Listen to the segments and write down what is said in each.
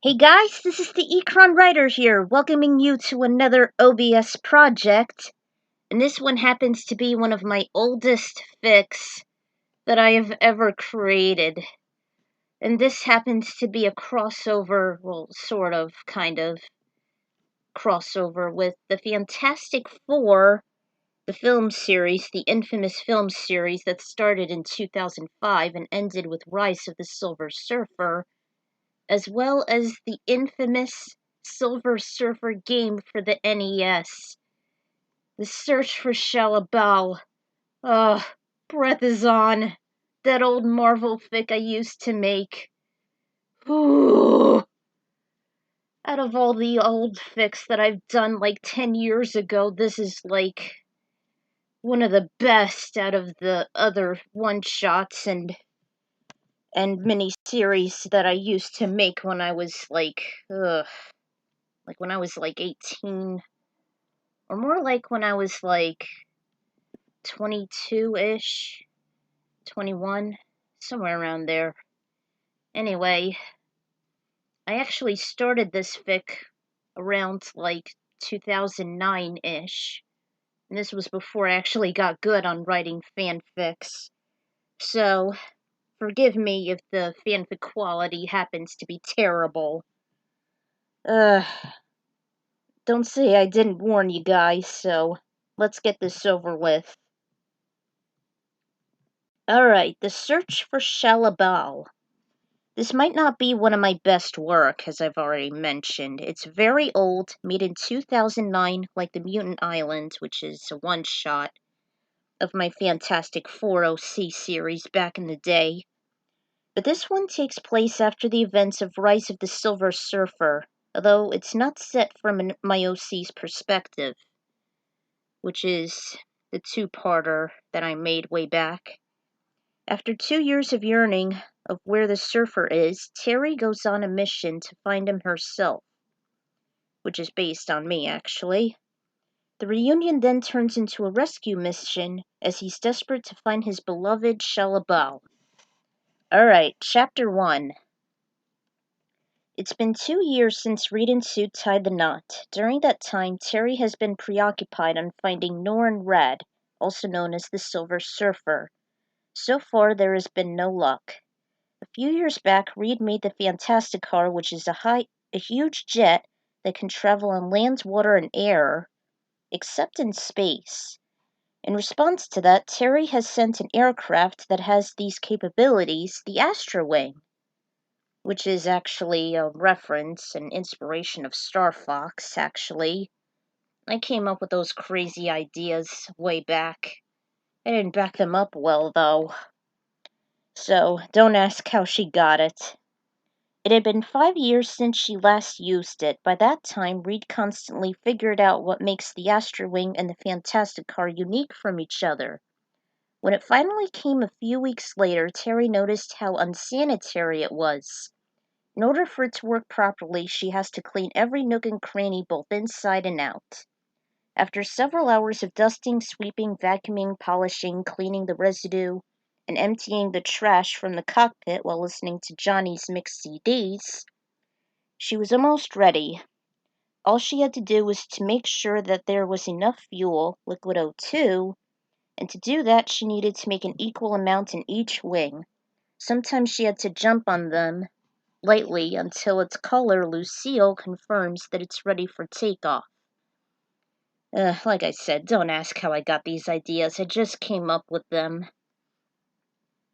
Hey guys, this is the Ecron Writer here, welcoming you to another OBS project. And this one happens to be one of my oldest fics that I have ever created. And this happens to be a crossover, well, sort of, kind of, crossover with the Fantastic Four, the film series, the infamous film series that started in 2005 and ended with Rise of the Silver Surfer, as well as the infamous Silver Surfer game for the NES. The search for Shalla-Bal. Ugh, breath is on. That old Marvel fic I used to make. Ooh. Out of all the old fics that I've done like 10 years ago, this is like one of the best out of the other one-shots and mini-series that I used to make when I was like 18, or more like when I was like 22-ish, 21, somewhere around there. Anyway, I actually started this fic around like 2009-ish, and this was before I actually got good on writing fanfics. So, forgive me if the fanfic quality happens to be terrible. Don't say I didn't warn you guys, so let's get this over with. Alright, the search for Shalla-Bal. This might not be one of my best work, as I've already mentioned. It's very old, made in 2009, like the Mutant Island, which is a one-shot of my Fantastic Four OC series back in the day. But this one takes place after the events of Rise of the Silver Surfer, although it's not set from my OC's perspective, which is the two-parter that I made way back. After 2 years of yearning of where the surfer is, Terry goes on a mission to find him herself, which is based on me, actually. The reunion then turns into a rescue mission as he's desperate to find his beloved Shalla-Bal. Alright, Chapter 1. It's been 2 years since Reed and Sue tied the knot. During that time, Terry has been preoccupied on finding Norrin Red, also known as the Silver Surfer. So far, there has been no luck. A few years back, Reed made the Fantastic Car, which is a huge jet that can travel on land, water, and air, except in space. In response to that, Terry has sent an aircraft that has these capabilities, the Astro Wing, which is actually a reference and inspiration of Star Fox, actually. I came up with those crazy ideas way back. I didn't back them up well, though. So, don't ask how she got it. It had been 5 years since she last used it. By that time, Reed constantly figured out what makes the Astro Wing and the Fantastic Car unique from each other. When it finally came a few weeks later, Terry noticed how unsanitary it was. In order for it to work properly, she has to clean every nook and cranny both inside and out. After several hours of dusting, sweeping, vacuuming, polishing, cleaning the residue, and emptying the trash from the cockpit while listening to Johnny's mixed CDs, she was almost ready. All she had to do was to make sure that there was enough fuel, liquid O2, and to do that she needed to make an equal amount in each wing. Sometimes she had to jump on them lightly until its caller, Lucille, confirms that it's ready for takeoff. Like I said, don't ask how I got these ideas, I just came up with them.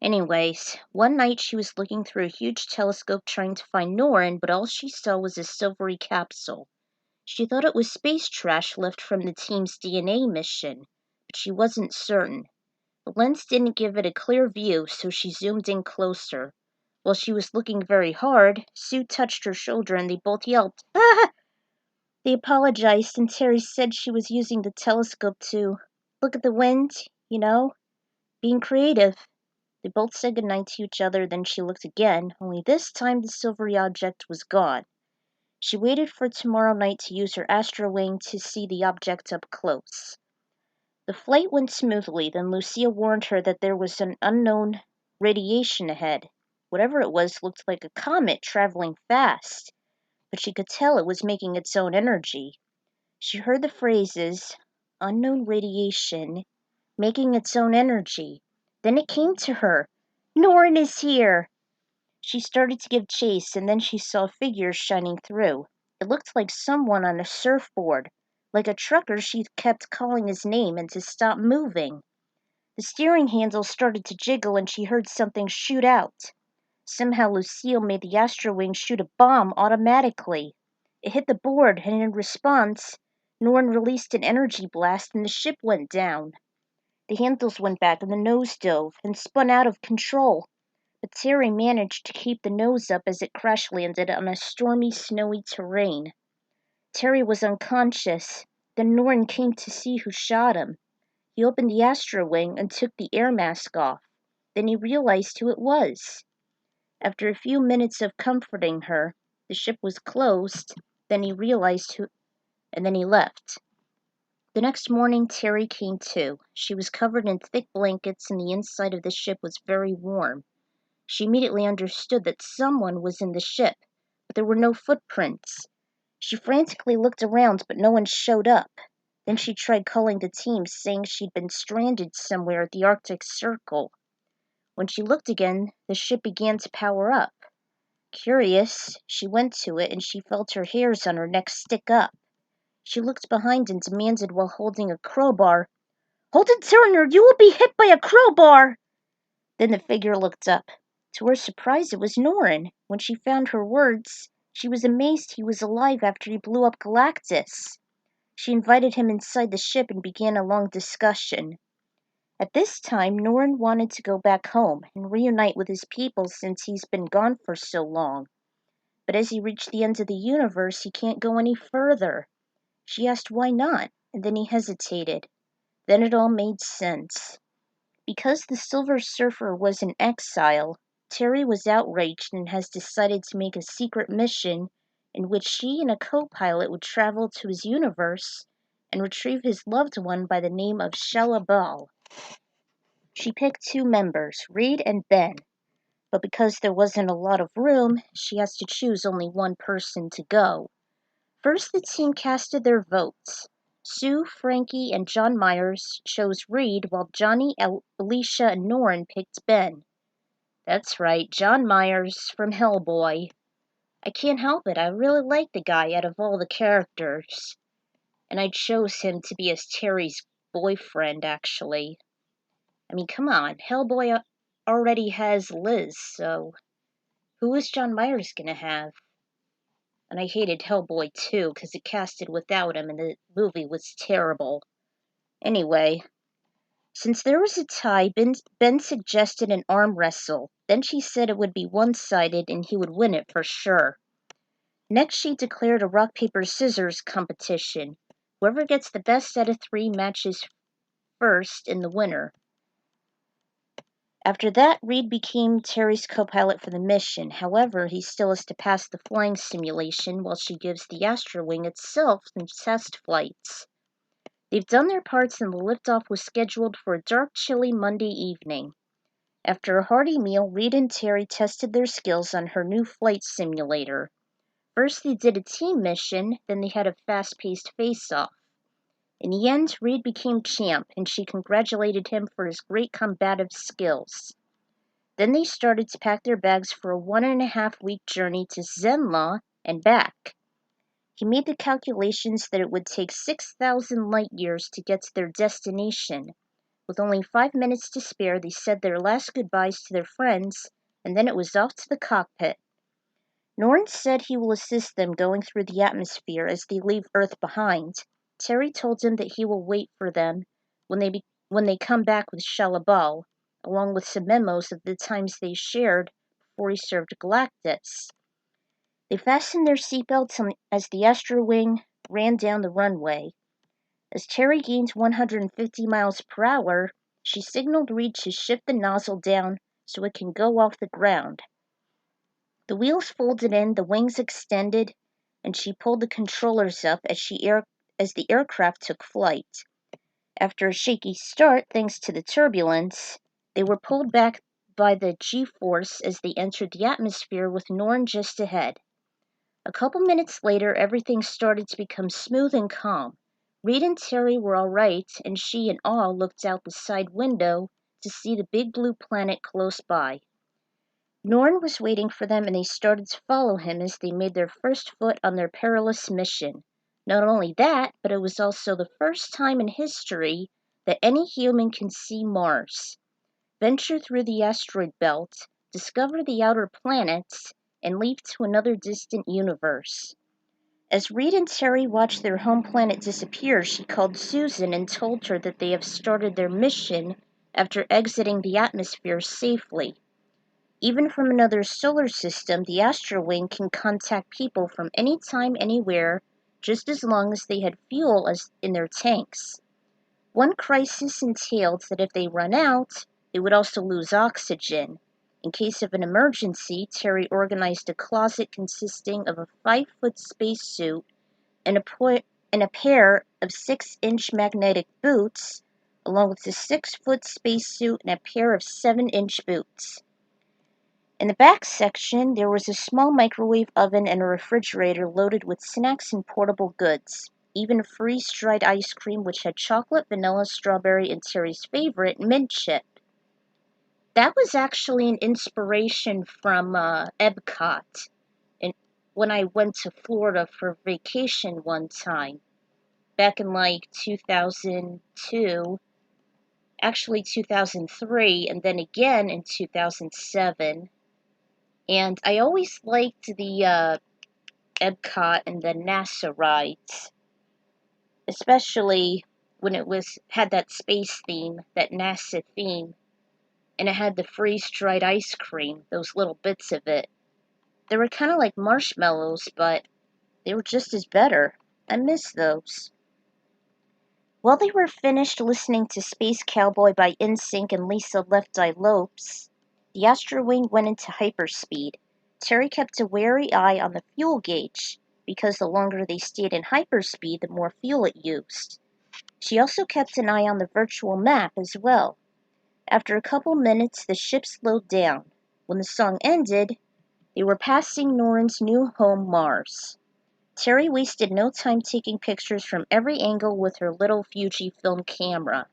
Anyways, one night she was looking through a huge telescope trying to find Norrin, but all she saw was a silvery capsule. She thought it was space trash left from the team's DNA mission, but she wasn't certain. The lens didn't give it a clear view, so she zoomed in closer. While she was looking very hard, Sue touched her shoulder and they both yelped, "Ah!" They apologized and Terry said she was using the telescope to look at the wind, being creative. They both said goodnight to each other, then she looked again, only this time the silvery object was gone. She waited for tomorrow night to use her Astro Wing to see the object up close. The flight went smoothly, then Lucia warned her that there was an unknown radiation ahead. Whatever it was looked like a comet traveling fast. but she could tell it was making its own energy. She heard the phrases, unknown radiation, making its own energy. Then it came to her. Norrin is here! She started to give chase, and then she saw figures shining through. It looked like someone on a surfboard. Like a trucker, she kept calling his name and to stop moving. The steering handle started to jiggle and she heard something shoot out. Somehow Lucille made the Astrowing shoot a bomb automatically. It hit the board, and in response, Norrin released an energy blast and the ship went down. The handles went back and the nose dove and spun out of control. But Terry managed to keep the nose up as it crash landed on a stormy, snowy terrain. Terry was unconscious. Then Norrin came to see who shot him. He opened the Astrowing and took the air mask off. Then he realized who it was. After a few minutes of comforting her, the ship was closed. Then he realized who, and then he left. The next morning, Terry came to. She was covered in thick blankets and the inside of the ship was very warm. She immediately understood that someone was in the ship, but there were no footprints. She frantically looked around, but no one showed up. Then she tried calling the team, saying she'd been stranded somewhere at the Arctic Circle. When she looked again, the ship began to power up. Curious, she went to it and she felt her hairs on her neck stick up. She looked behind and demanded while holding a crowbar, "Hold it, Turner! You will be hit by a crowbar!" Then the figure looked up. To her surprise, it was Norrin. When she found her words, she was amazed he was alive after he blew up Galactus. She invited him inside the ship and began a long discussion. At this time, Norrin wanted to go back home and reunite with his people since he's been gone for so long. But as he reached the end of the universe, he can't go any further. She asked why not, and then he hesitated. Then it all made sense. Because the Silver Surfer was in exile, Terry was outraged and has decided to make a secret mission in which she and a co-pilot would travel to his universe and retrieve his loved one by the name of Shalla-Bal. She picked 2 members, Reed and Ben, but because there wasn't a lot of room, she has to choose only one person to go. First, the team casted their votes. Sue, Frankie, and John Myers chose Reed, while Johnny, Alicia, and Norrin picked Ben. That's right, John Myers from Hellboy. I can't help it, I really like the guy out of all the characters. And I chose him to be as Terry's boyfriend, actually. I mean, come on, Hellboy already has Liz, so who is John Myers gonna have? And I hated Hellboy too, because it casted without him and the movie was terrible. Anyway, since there was a tie, Ben suggested an arm wrestle. Then she said it would be one-sided and he would win it for sure. Next, she declared a rock, paper, scissors competition. Whoever gets the best out of 3 matches first in the winner. After that, Reed became Terry's co-pilot for the mission. However, he still has to pass the flying simulation while she gives the Astrowing itself some test flights. They've done their parts and the liftoff was scheduled for a dark, chilly Monday evening. After a hearty meal, Reed and Terry tested their skills on her new flight simulator. First they did a team mission, then they had a fast-paced face-off. In the end, Reed became champ, and she congratulated him for his great combative skills. Then they started to pack their bags for a 1.5-week journey to Zenla and back. He made the calculations that it would take 6,000 light years to get to their destination. With only 5 minutes to spare, they said their last goodbyes to their friends, and then it was off to the cockpit. Norrin said he will assist them going through the atmosphere as they leave Earth behind. Terry told him that he will wait for them when they come back with Shalla-Bal, along with some memos of the times they shared before he served Galactus. They fastened their seatbelts as the Astrowing ran down the runway. As Terry gained 150 miles per hour, she signaled Reed to shift the nozzle down so it can go off the ground. The wheels folded in, the wings extended, and she pulled the controllers up as the aircraft took flight. After a shaky start, thanks to the turbulence, they were pulled back by the G-force as they entered the atmosphere with Norrin just ahead. A couple minutes later, everything started to become smooth and calm. Reed and Terry were all right, and she in awe looked out the side window to see the big blue planet close by. Norn was waiting for them, and they started to follow him as they made their first foot on their perilous mission. Not only that, but it was also the first time in history that any human can see Mars, venture through the asteroid belt, discover the outer planets, and leap to another distant universe. As Reed and Terry watched their home planet disappear, she called Susan and told her that they have started their mission after exiting the atmosphere safely. Even from another solar system, the Astrowing can contact people from any time, anywhere, just as long as they had fuel as in their tanks. One crisis entailed that if they run out, they would also lose oxygen. In case of an emergency, Terry organized a closet consisting of a 5-foot spacesuit and a pair of 6-inch magnetic boots, along with a 6-foot spacesuit and a pair of 7-inch boots. In the back section, there was a small microwave oven and a refrigerator loaded with snacks and portable goods, even freeze-dried ice cream which had chocolate, vanilla, strawberry, and Terry's favorite, mint chip. That was actually an inspiration from Epcot and when I went to Florida for vacation one time, back in like 2002, actually 2003, and then again in 2007. And I always liked the Epcot and the NASA rides, especially when it had that space theme, that NASA theme, and it had the freeze-dried ice cream, those little bits of it. They were kind of like marshmallows, but they were just as better. I miss those. While they were finished listening to Space Cowboy by NSYNC and Lisa Left Eye Lopes, the Astrowing went into hyperspeed. Terry kept a wary eye on the fuel gauge, because the longer they stayed in hyperspeed, the more fuel it used. She also kept an eye on the virtual map as well. After a couple minutes, the ship slowed down. When the song ended, they were passing Norrin's new home, Mars. Terry wasted no time taking pictures from every angle with her little Fujifilm camera.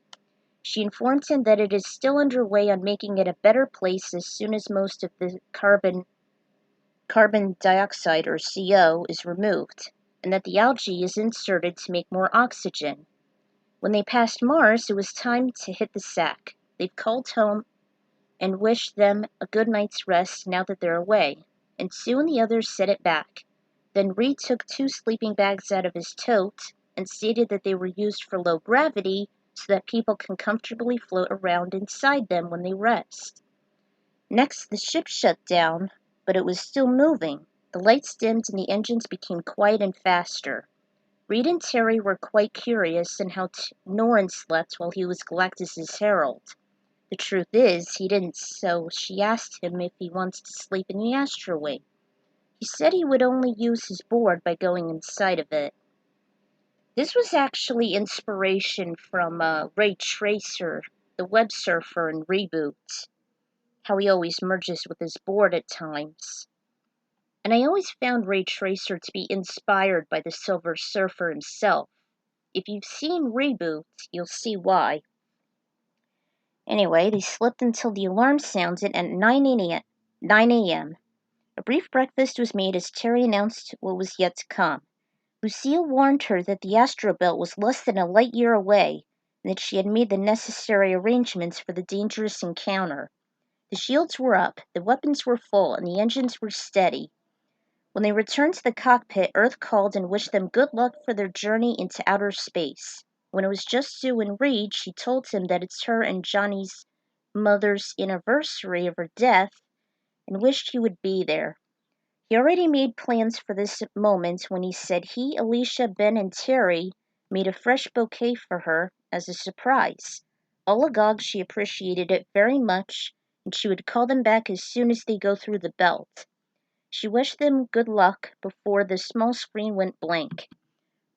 She informed him that it is still underway on making it a better place as soon as most of the carbon dioxide, or CO, is removed, and that the algae is inserted to make more oxygen. When they passed Mars, it was time to hit the sack. They've called home and wished them a good night's rest now that they're away, and Sue and the others set it back. Then Reed took 2 sleeping bags out of his tote and stated that they were used for low gravity so that people can comfortably float around inside them when they rest. Next, the ship shut down, but it was still moving. The lights dimmed and the engines became quiet and faster. Reed and Terry were quite curious in how Norrin slept while he was Galactus's herald. The truth is, he didn't, so she asked him if he wants to sleep in the Astrowing. He said he would only use his board by going inside of it. This was actually inspiration from Ray Tracer, the web surfer in Reboot, how he always merges with his board at times. And I always found Ray Tracer to be inspired by the Silver Surfer himself. If you've seen Reboot, you'll see why. Anyway, they slept until the alarm sounded at 9 a.m. A brief breakfast was made as Terry announced what was yet to come. Lucille warned her that the astrobelt was less than a light year away, and that she had made the necessary arrangements for the dangerous encounter. The shields were up, the weapons were full, and the engines were steady. When they returned to the cockpit, Earth called and wished them good luck for their journey into outer space. When it was just Sue and Reed, she told him that it's her and Johnny's mother's anniversary of her death, and wished he would be there. He already made plans for this moment when he said he, Alicia, Ben, and Terry made a fresh bouquet for her as a surprise. All agog, she appreciated it very much, and she would call them back as soon as they go through the belt. She wished them good luck before the small screen went blank.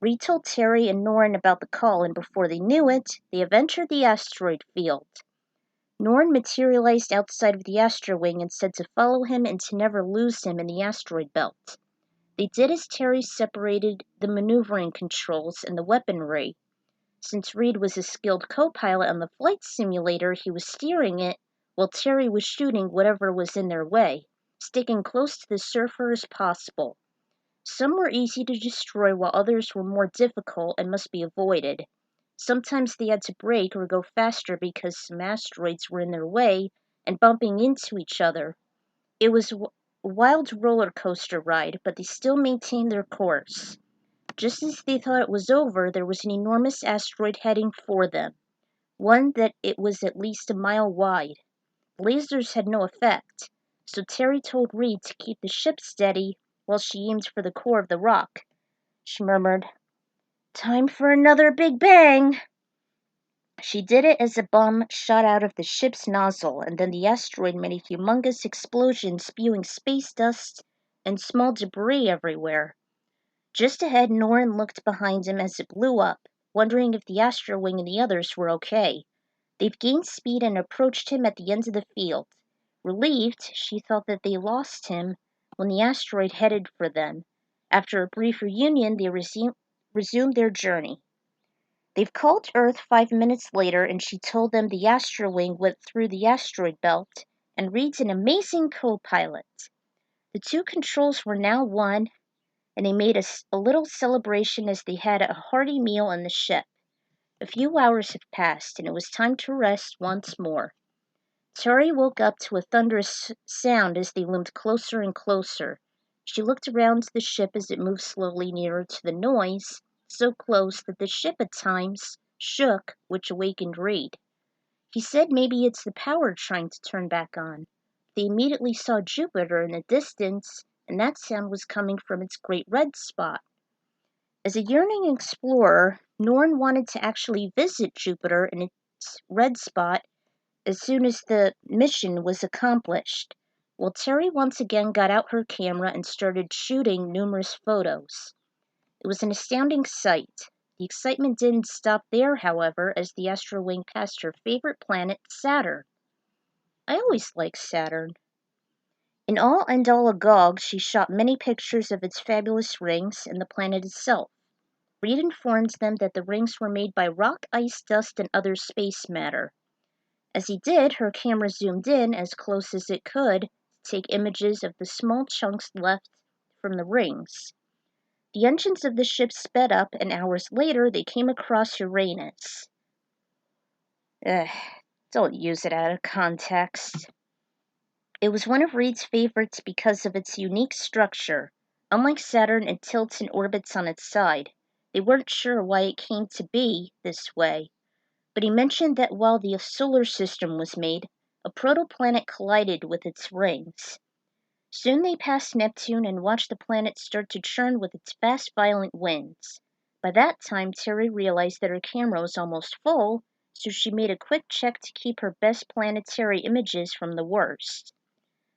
Reed told Terry and Norrin about the call, and before they knew it, they have entered the asteroid field. Norrin materialized outside of the Astrowing and said to follow him and to never lose him in the asteroid belt. They did as Terry separated the maneuvering controls and the weaponry. Since Reed was a skilled co-pilot on the flight simulator, he was steering it, while Terry was shooting whatever was in their way, sticking close to the surfer as possible. Some were easy to destroy while others were more difficult and must be avoided. Sometimes they had to brake or go faster because some asteroids were in their way and bumping into each other. It was a wild roller coaster ride, but they still maintained their course. Just as they thought it was over, there was an enormous asteroid heading for them, one that it was at least a mile wide. Lasers had no effect, so Terry told Reed to keep the ship steady while she aimed for the core of the rock. She murmured, "Time for another Big Bang!" She did it as a bomb shot out of the ship's nozzle, and then the asteroid made a humongous explosion, spewing space dust and small debris everywhere. Just ahead, Norrin looked behind him as it blew up, wondering if the Astro Wing and the others were okay. They've gained speed and approached him at the end of the field. Relieved, she thought that they lost him when the asteroid headed for them. After a brief reunion, they resumed their journey. They've called Earth 5 minutes later, and she told them the Astro Wing went through the asteroid belt, and Reed's an amazing co-pilot. The two controls were now one, and they made a little celebration as they had a hearty meal in the ship. A few hours have passed, and it was time to rest once more. Terry woke up to a thunderous sound as they loomed closer and closer. She looked around the ship as it moved slowly nearer to the noise, so close that the ship at times shook, which awakened Reed. He said maybe it's the power trying to turn back on. They immediately saw Jupiter in the distance, and that sound was coming from its great red spot. As a yearning explorer, Norn wanted to actually visit Jupiter in its red spot as soon as the mission was accomplished. Well, Terry once again got out her camera and started shooting numerous photos. It was an astounding sight. The excitement didn't stop there, however, as the Astro Wing passed her favorite planet, Saturn. I always liked Saturn. In all and all agog, she shot many pictures of its fabulous rings and the planet itself. Reed informed them that the rings were made by rock, ice, dust, and other space matter. As he did, her camera zoomed in as close as it could to take images of the small chunks left from the rings. The engines of the ship sped up, and hours later they came across Uranus. Don't use it out of context. It was one of Reed's favorites because of its unique structure. Unlike Saturn, it tilts and orbits on its side. They weren't sure why it came to be this way, but he mentioned that while the solar system was made, a protoplanet collided with its rings. Soon they passed Neptune and watched the planet start to churn with its fast, violent winds. By that time, Terry realized that her camera was almost full, so she made a quick check to keep her best planetary images from the worst.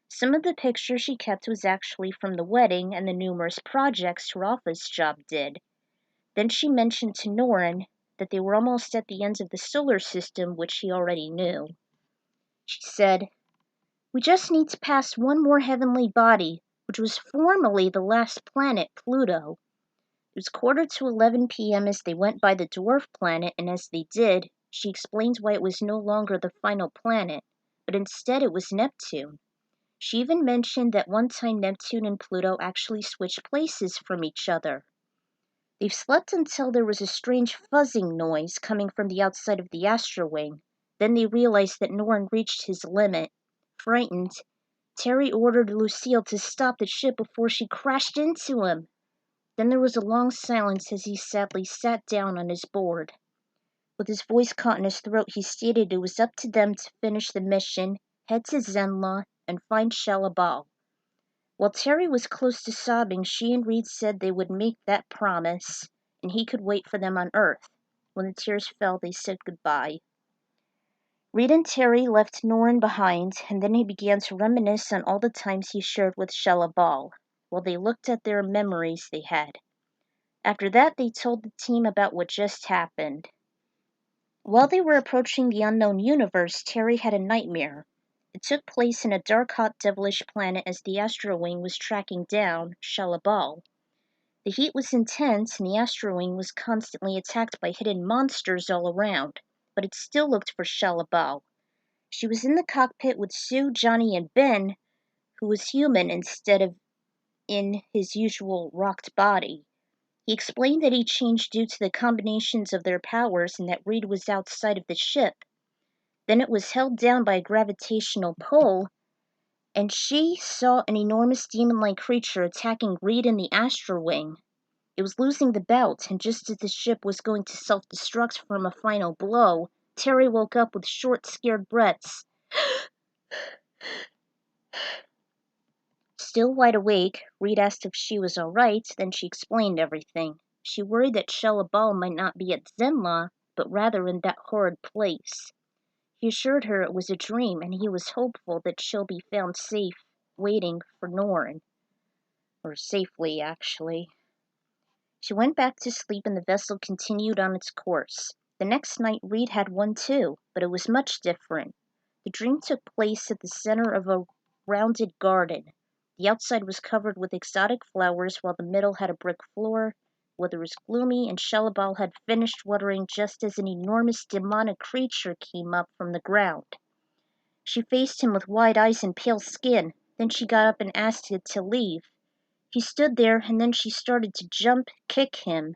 Some of the pictures she kept was actually from the wedding and the numerous projects her office job did. Then she mentioned to Norrin that they were almost at the ends of the solar system, which he already knew. She said, "We just need to pass one more heavenly body, which was formerly the last planet, Pluto." It was 11:15 p.m. as they went by the dwarf planet, and as they did, she explained why it was no longer the final planet, but instead it was Neptune. She even mentioned that one time Neptune and Pluto actually switched places from each other. They've slept until there was a strange fuzzing noise coming from the outside of the Astro Wing. Then they realized that Norrin reached his limit. Frightened, Terry ordered Lucille to stop the ship before she crashed into him. Then there was a long silence as he sadly sat down on his board. With his voice caught in his throat, he stated it was up to them to finish the mission, head to Zenla, and find Shalla-Bal. While Terry was close to sobbing, she and Reed said they would make that promise, and he could wait for them on Earth. When the tears fell, they said goodbye. Reed and Terry left Norrin behind, and then he began to reminisce on all the times he shared with Shalla-Bal, while they looked at their memories they had. After that, they told the team about what just happened. While they were approaching the unknown universe, Terry had a nightmare. It took place in a dark, hot, devilish planet as the Astro Wing was tracking down Shalla-Bal. The heat was intense, and the Astrowing was constantly attacked by hidden monsters all around, but it still looked for Shalla-Bal. She was in the cockpit with Sue, Johnny, and Ben, who was human instead of in his usual rocked body. He explained that he changed due to the combinations of their powers and that Reed was outside of the ship. Then it was held down by a gravitational pull, and she saw an enormous demon-like creature attacking Reed in the Astrowing. It was losing the belt, and just as the ship was going to self-destruct from a final blow, Terry woke up with short, scared breaths. Still wide awake, Reed asked if she was all right, then she explained everything. She worried that Shalla-Bal might not be at Zenla, but rather in that horrid place. He assured her it was a dream, and he was hopeful that she'll be found safe, waiting for Norn. Or safely, actually. She went back to sleep and the vessel continued on its course. The next night Reed had one too, but it was much different. The dream took place at the center of a rounded garden. The outside was covered with exotic flowers while the middle had a brick floor. The weather was gloomy and Shalla-Bal had finished watering just as an enormous demonic creature came up from the ground. She faced him with wide eyes and pale skin. Then she got up and asked it to leave. He stood there, and then she started to jump, kick him.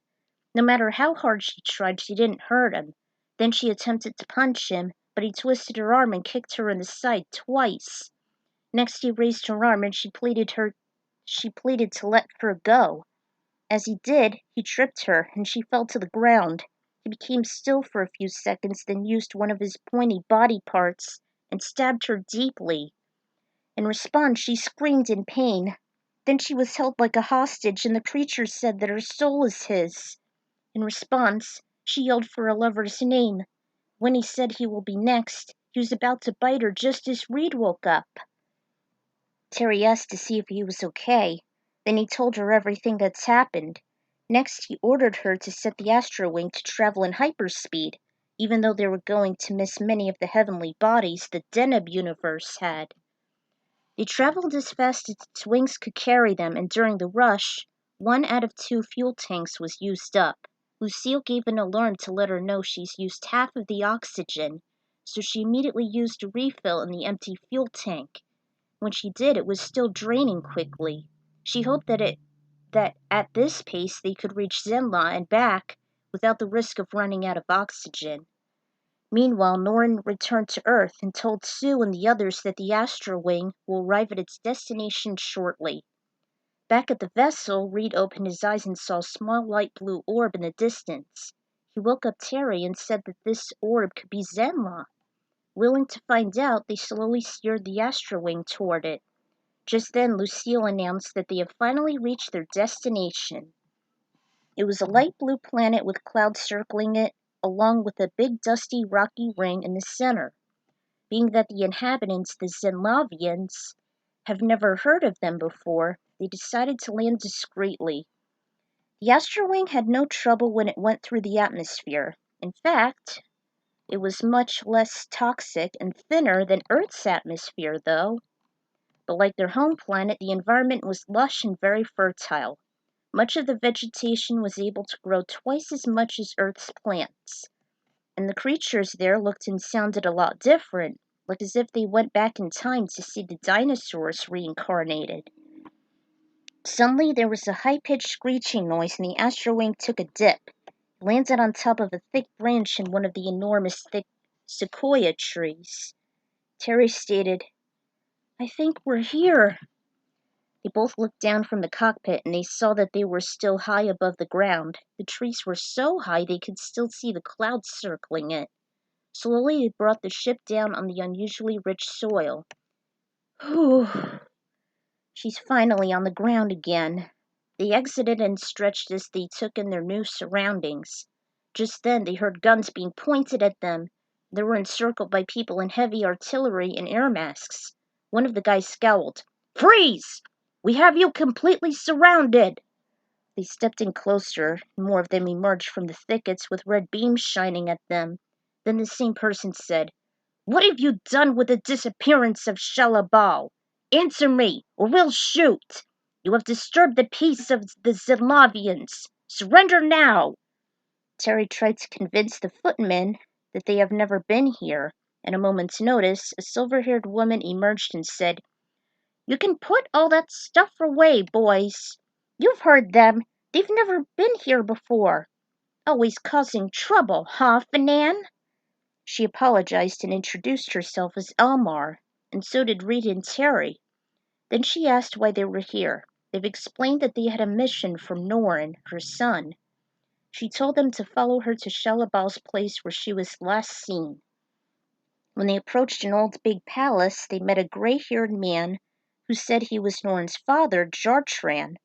No matter how hard she tried, she didn't hurt him. Then she attempted to punch him, but he twisted her arm and kicked her in the side twice. Next he raised her arm and she pleaded to let her go. As he did, he tripped her, and she fell to the ground. He became still for a few seconds, then used one of his pointy body parts and stabbed her deeply. In response, she screamed in pain. Then she was held like a hostage, and the creature said that her soul is his. In response, she yelled for her lover's name. When he said he will be next, he was about to bite her just as Reed woke up. Terry asked to see if he was okay. Then he told her everything that's happened. Next, he ordered her to set the Astrowing to travel in hyperspeed, even though they were going to miss many of the heavenly bodies the Deneb universe had. They traveled as fast as its wings could carry them, and during the rush, 1 out of 2 fuel tanks was used up. Lucille gave an alarm to let her know she's used half of the oxygen, so she immediately used a refill in the empty fuel tank. When she did, it was still draining quickly. She hoped that at this pace they could reach Zenla and back without the risk of running out of oxygen. Meanwhile, Norn returned to Earth and told Sue and the others that the Astrowing will arrive at its destination shortly. Back at the vessel, Reed opened his eyes and saw a small light blue orb in the distance. He woke up Terry and said that this orb could be Zenla. Willing to find out, they slowly steered the Astrowing toward it. Just then, Lucille announced that they had finally reached their destination. It was a light blue planet with clouds circling it, along with a big dusty rocky ring in the center. Being that the inhabitants, the Zenlavians, have never heard of them before, they decided to land discreetly. The Astrowing had no trouble when it went through the atmosphere. In fact, it was much less toxic and thinner than Earth's atmosphere, though. But like their home planet, the environment was lush and very fertile. Much of the vegetation was able to grow twice as much as Earth's plants. And the creatures there looked and sounded a lot different, like as if they went back in time to see the dinosaurs reincarnated. Suddenly there was a high-pitched screeching noise and the Astrowing took a dip. It landed on top of a thick branch in one of the enormous thick sequoia trees. Terry stated, "I think we're here." They both looked down from the cockpit and they saw that they were still high above the ground. The trees were so high they could still see the clouds circling it. Slowly they brought the ship down on the unusually rich soil. Whew. She's finally on the ground again. They exited and stretched as they took in their new surroundings. Just then they heard guns being pointed at them. They were encircled by people in heavy artillery and air masks. One of the guys scowled. "Freeze! We have you completely surrounded!" They stepped in closer, and more of them emerged from the thickets with red beams shining at them. Then the same person said, "What have you done with the disappearance of Shalla-Bal? Answer me, or we'll shoot! You have disturbed the peace of the Zelavians. Surrender now! Terry tried to convince the footmen that they have never been here. At a moment's notice, a silver-haired woman emerged and said, You can put all that stuff away, boys. You've heard them. They've never been here before. Always causing trouble, huh, Fanan? She apologized and introduced herself as Elmar, and so did Reed and Terry. Then she asked why they were here. They've explained that they had a mission from Norn, her son. She told them to follow her to Shalla-Bal's place where she was last seen. When they approached an old big palace, they met a gray-haired man who said he was Norn's father, Jartran.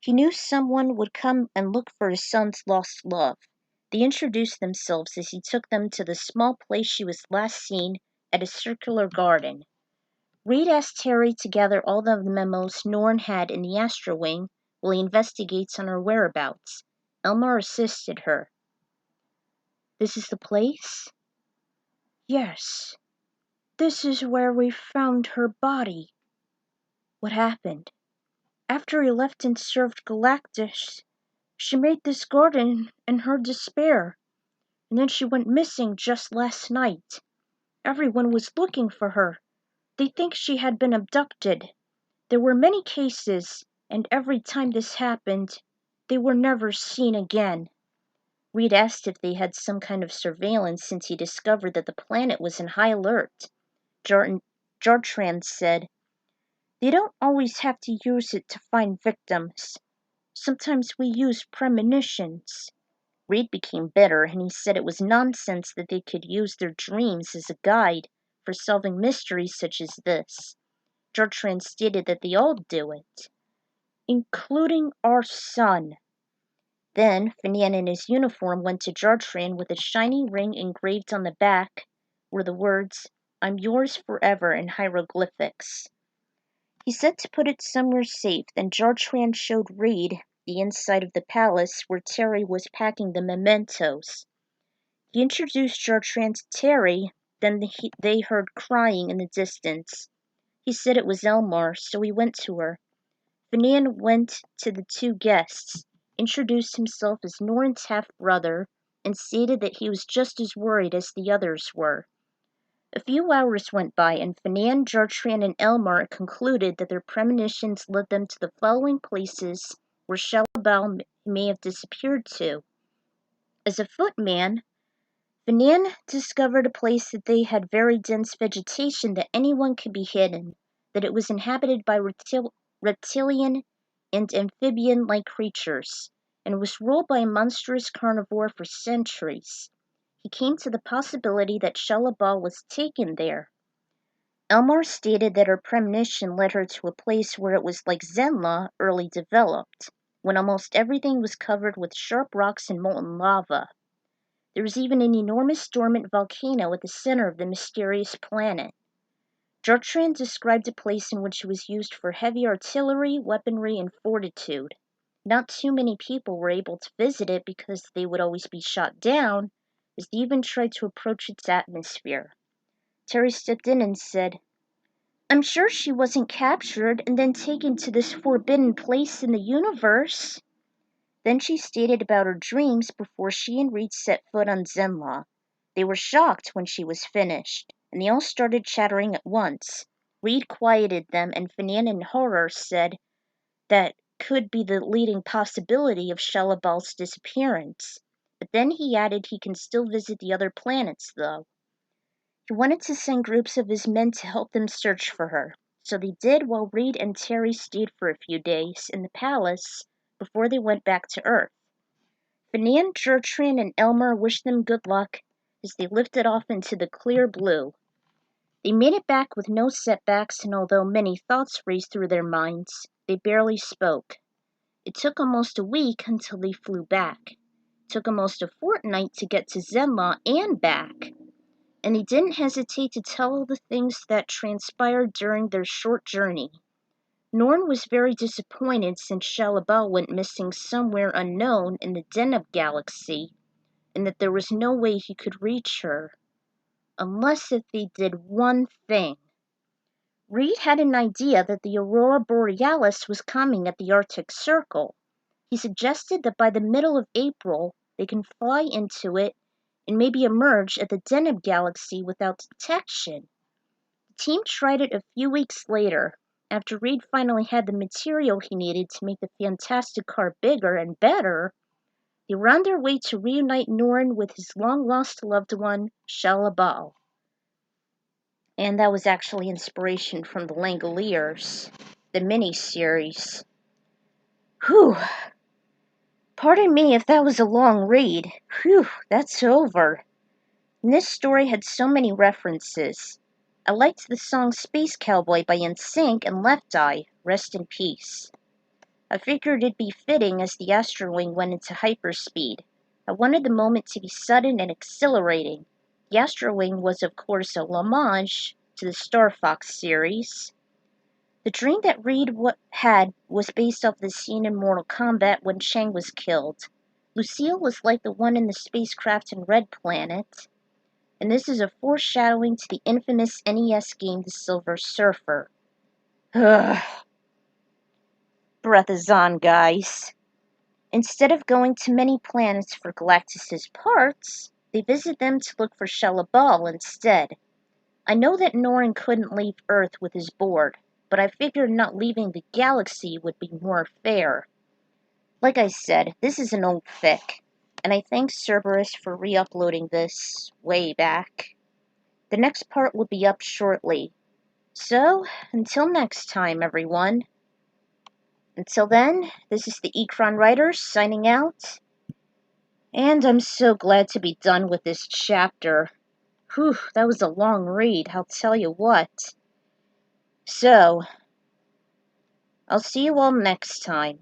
He knew someone would come and look for his son's lost love. They introduced themselves as he took them to the small place she was last seen at a circular garden. Reed asked Terry to gather all the memos Norn had in the Astro Wing while he investigates on her whereabouts. Elmar assisted her. This is the place? Yes. This is where we found her body. What happened? After he left and served Galactus, she made this garden in her despair, and then she went missing just last night. Everyone was looking for her. They think she had been abducted. There were many cases, and every time this happened, they were never seen again. Reed asked if they had some kind of surveillance since he discovered that the planet was in high alert. Jartran said, They don't always have to use it to find victims. Sometimes we use premonitions. Reed became bitter, and he said it was nonsense that they could use their dreams as a guide for solving mysteries such as this. Jartran stated that they all do it, including our son. Then Fanan in his uniform went to Jartran with a shiny ring engraved on the back were the words, I'm yours forever in hieroglyphics. He said to put it somewhere safe, then Jartran showed Reed the inside of the palace where Terry was packing the mementos. He introduced Jartran to Terry, then they heard crying in the distance. He said it was Elmar, so he went to her. Fanan went to the two guests, introduced himself as Norn's half-brother, and stated that he was just as worried as the others were. A few hours went by, and Fanan, Jartran, and Elmar concluded that their premonitions led them to the following places where Shalla-Bal may have disappeared to. As a footman, Fanan discovered a place that they had very dense vegetation that anyone could be hidden, that it was inhabited by reptilian and amphibian-like creatures, and was ruled by a monstrous carnivore for centuries. He came to the possibility that Shalla-Bal was taken there. Elmar stated that her premonition led her to a place where it was like Zenla early developed, when almost everything was covered with sharp rocks and molten lava. There was even an enormous dormant volcano at the center of the mysterious planet. Jartran described a place in which it was used for heavy artillery, weaponry, and fortitude. Not too many people were able to visit it because they would always be shot down, as they even tried to approach its atmosphere. Terry stepped in and said, I'm sure she wasn't captured and then taken to this forbidden place in the universe. Then she stated about her dreams before she and Reed set foot on Zenla. They were shocked when she was finished, and they all started chattering at once. Reed quieted them, and Fanan in horror said that could be the leading possibility of Shalla-Bal's disappearance. But then he added he can still visit the other planets, though. He wanted to send groups of his men to help them search for her, so they did while Reed and Terry stayed for a few days in the palace before they went back to Earth. Fanan, Jartran, and Elmer wished them good luck as they lifted off into the clear blue. They made it back with no setbacks, and although many thoughts raced through their minds, they barely spoke. It took almost a week until they flew back. It took almost a fortnight to get to Zenla and back. And they didn't hesitate to tell all the things that transpired during their short journey. Norn was very disappointed since Shalla-Bal went missing somewhere unknown in the Deneb galaxy, and that there was no way he could reach her. Unless if they did one thing. Reed had an idea that the aurora borealis was coming at the Arctic Circle. He suggested that by the middle of April they can fly into it and maybe emerge at the Deneb galaxy without detection. The team tried it a few weeks later, after Reed finally had the material he needed to make the Fantastic Car bigger and better. They were on their way to reunite Norrin with his long-lost loved one, Shalla-Bal. And that was actually inspiration from the Langoliers, the mini-series. Whew. Pardon me if that was a long read. Whew, that's over. And this story had so many references. I liked the song Space Cowboy by NSYNC and Left Eye, rest in peace. I figured it'd be fitting as the Astrowing went into hyperspeed. I wanted the moment to be sudden and exhilarating. The Astrowing was of course a homage to the Star Fox series. The dream that Reed had was based off the scene in Mortal Kombat when Shang was killed. Lucille was like the one in the spacecraft in Red Planet, and this is a foreshadowing to the infamous NES game The Silver Surfer. Ugh. Breath is on, guys. Instead of going to many planets for Galactus's parts, they visit them to look for Shalla-Bal instead. I know that Norrin couldn't leave Earth with his board, but I figured not leaving the galaxy would be more fair. Like I said, this is an old fic, and I thank Cerberus for re-uploading this way back. The next part will be up shortly. So, until next time, everyone. Until then, this is the Ekron Writers signing out, and I'm so glad to be done with this chapter. Whew, that was a long read, I'll tell you what. So, I'll see you all next time.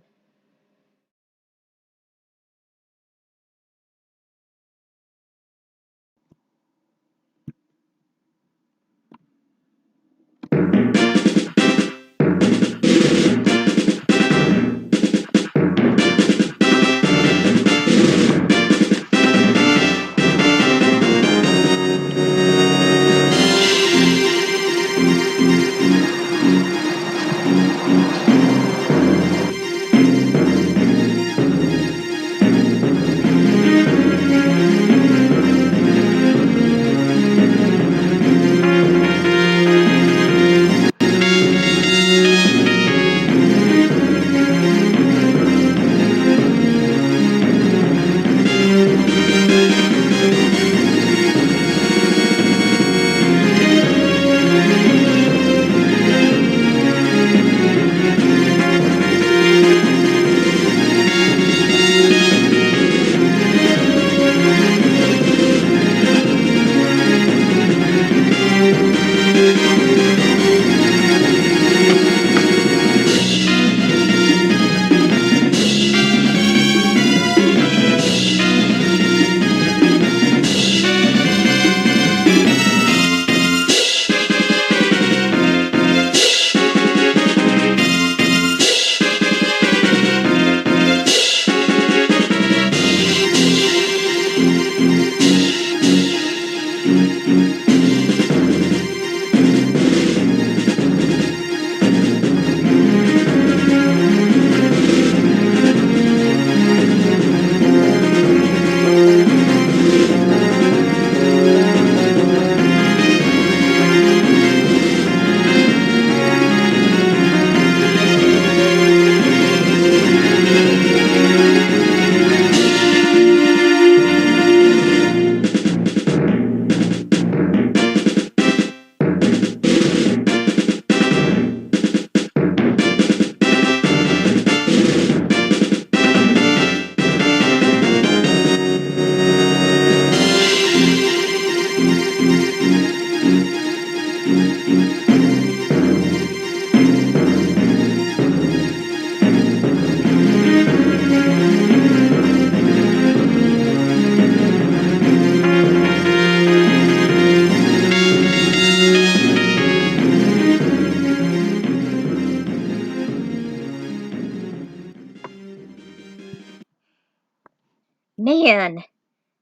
Man,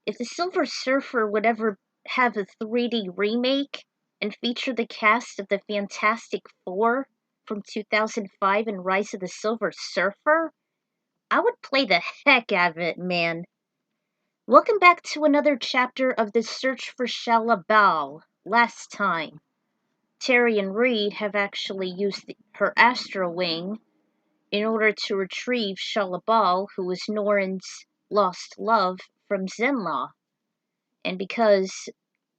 if the Silver Surfer would ever have a 3D remake, and feature the cast of the Fantastic Four from 2005 and Rise of the Silver Surfer, I would play the heck out of it, man. Welcome back to another chapter of the search for Shalla-Bal. Last time, Terry and Reed have actually used her Astro Wing in order to retrieve Shalla-Bal, who was Norrin's lost love, from Zenla. And because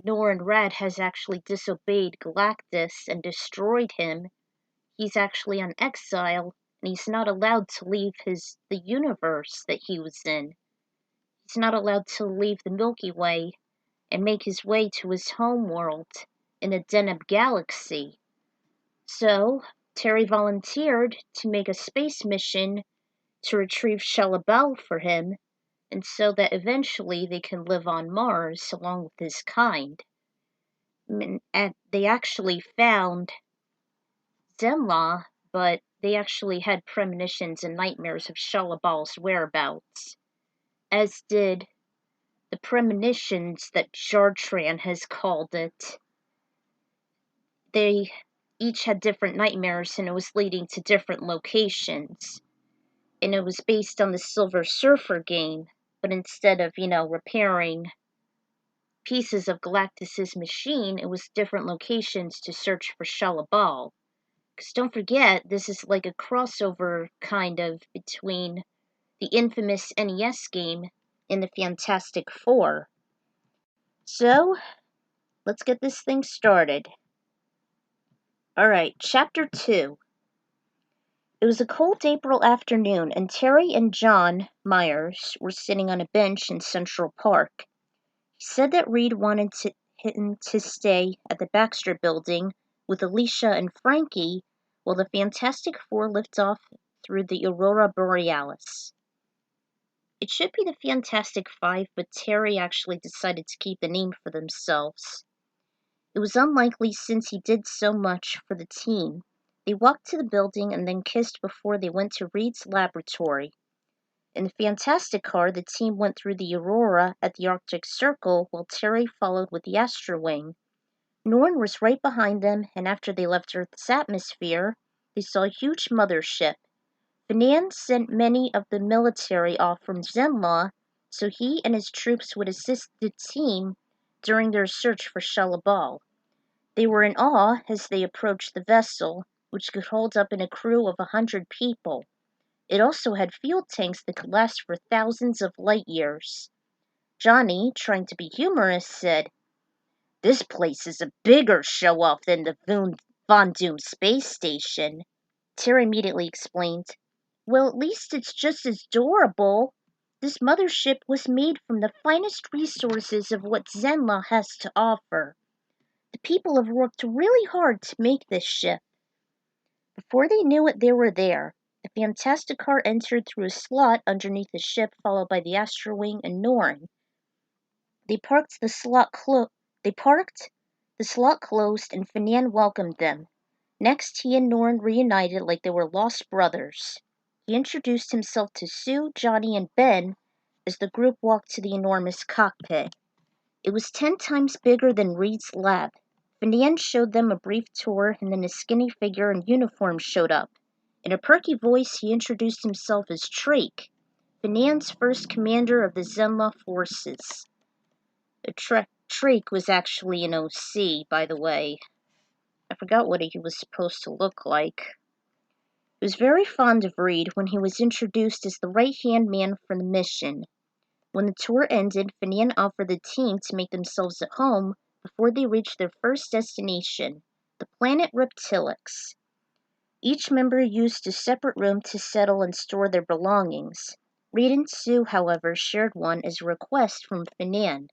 Norrin Red has actually disobeyed Galactus and destroyed him, he's actually on exile and he's not allowed to leave the universe that he was in. He's not allowed to leave the Milky Way and make his way to his home world in the Deneb galaxy. So, Terry volunteered to make a space mission to retrieve Shalla-Bal for him, and so that eventually they can live on Mars along with his kind. And they actually found Zenla, but they actually had premonitions and nightmares of Shalla-Bal's whereabouts, as did the premonitions that Jartran has called it. They each had different nightmares and it was leading to different locations. And it was based on the Silver Surfer game, but instead of, repairing pieces of Galactus's machine, it was different locations to search for Shalla-Bal. Because don't forget, this is like a crossover kind of between the infamous NES game and the Fantastic Four. So, let's get this thing started. Alright, Chapter 2. It was a cold April afternoon, and Terry and John Myers were sitting on a bench in Central Park. He said that Reed wanted him to stay at the Baxter Building with Alicia and Frankie while the Fantastic Four lift off through the Aurora Borealis. It should be the Fantastic Five, but Terry actually decided to keep the name for themselves. It was unlikely since he did so much for the team. They walked to the building and then kissed before they went to Reed's laboratory. In the Fantastic car, the team went through the Aurora at the Arctic Circle while Terry followed with the Astro Wing. Norrin was right behind them, and after they left Earth's atmosphere, they saw a huge mothership. Fernand sent many of the military off from Zenla so he and his troops would assist the team during their search for Shalla-Bal. They were in awe as they approached the vessel, which could hold up in a crew of 100 people. It also had fuel tanks that could last for thousands of light years. Johnny, trying to be humorous, said, "This place is a bigger show-off than the Von Doom space station." Terry immediately explained, "Well, at least it's just as durable. This mothership was made from the finest resources of what Zenla has to offer. The people have worked really hard to make this ship." Before they knew it, they were there. The Fantastic car entered through a slot underneath the ship, followed by the Astro Wing and Norrin. They parked, the slot closed, and Fernand welcomed them. Next, he and Norrin reunited like they were lost brothers. He introduced himself to Sue, Johnny, and Ben as the group walked to the enormous cockpit. It was 10 times bigger than Reed's lab. Fernand showed them a brief tour, and then a skinny figure in uniform showed up. In a perky voice, he introduced himself as Trake, Fernand's first commander of the Zenla forces. Trake was actually an OC, by the way. I forgot what he was supposed to look like. He was very fond of Reed when he was introduced as the right-hand man for the mission. When the tour ended, Fernand offered the team to make themselves at home before they reached their first destination, the planet Reptilix. Each member used a separate room to settle and store their belongings. Reed and Sue, however, shared one as a request from Fernand.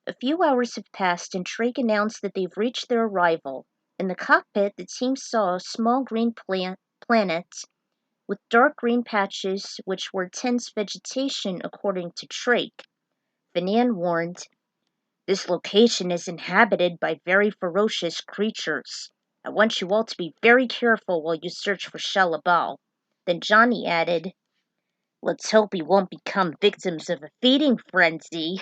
A few hours have passed, and Drake announced that they've reached their arrival. In the cockpit, the team saw a small green planet with dark green patches which were tense vegetation, according to Drake. Fernand warned, "This location is inhabited by very ferocious creatures. I want you all to be very careful while you search for Shalla-Bal." Then Johnny added, "Let's hope we won't become victims of a feeding frenzy."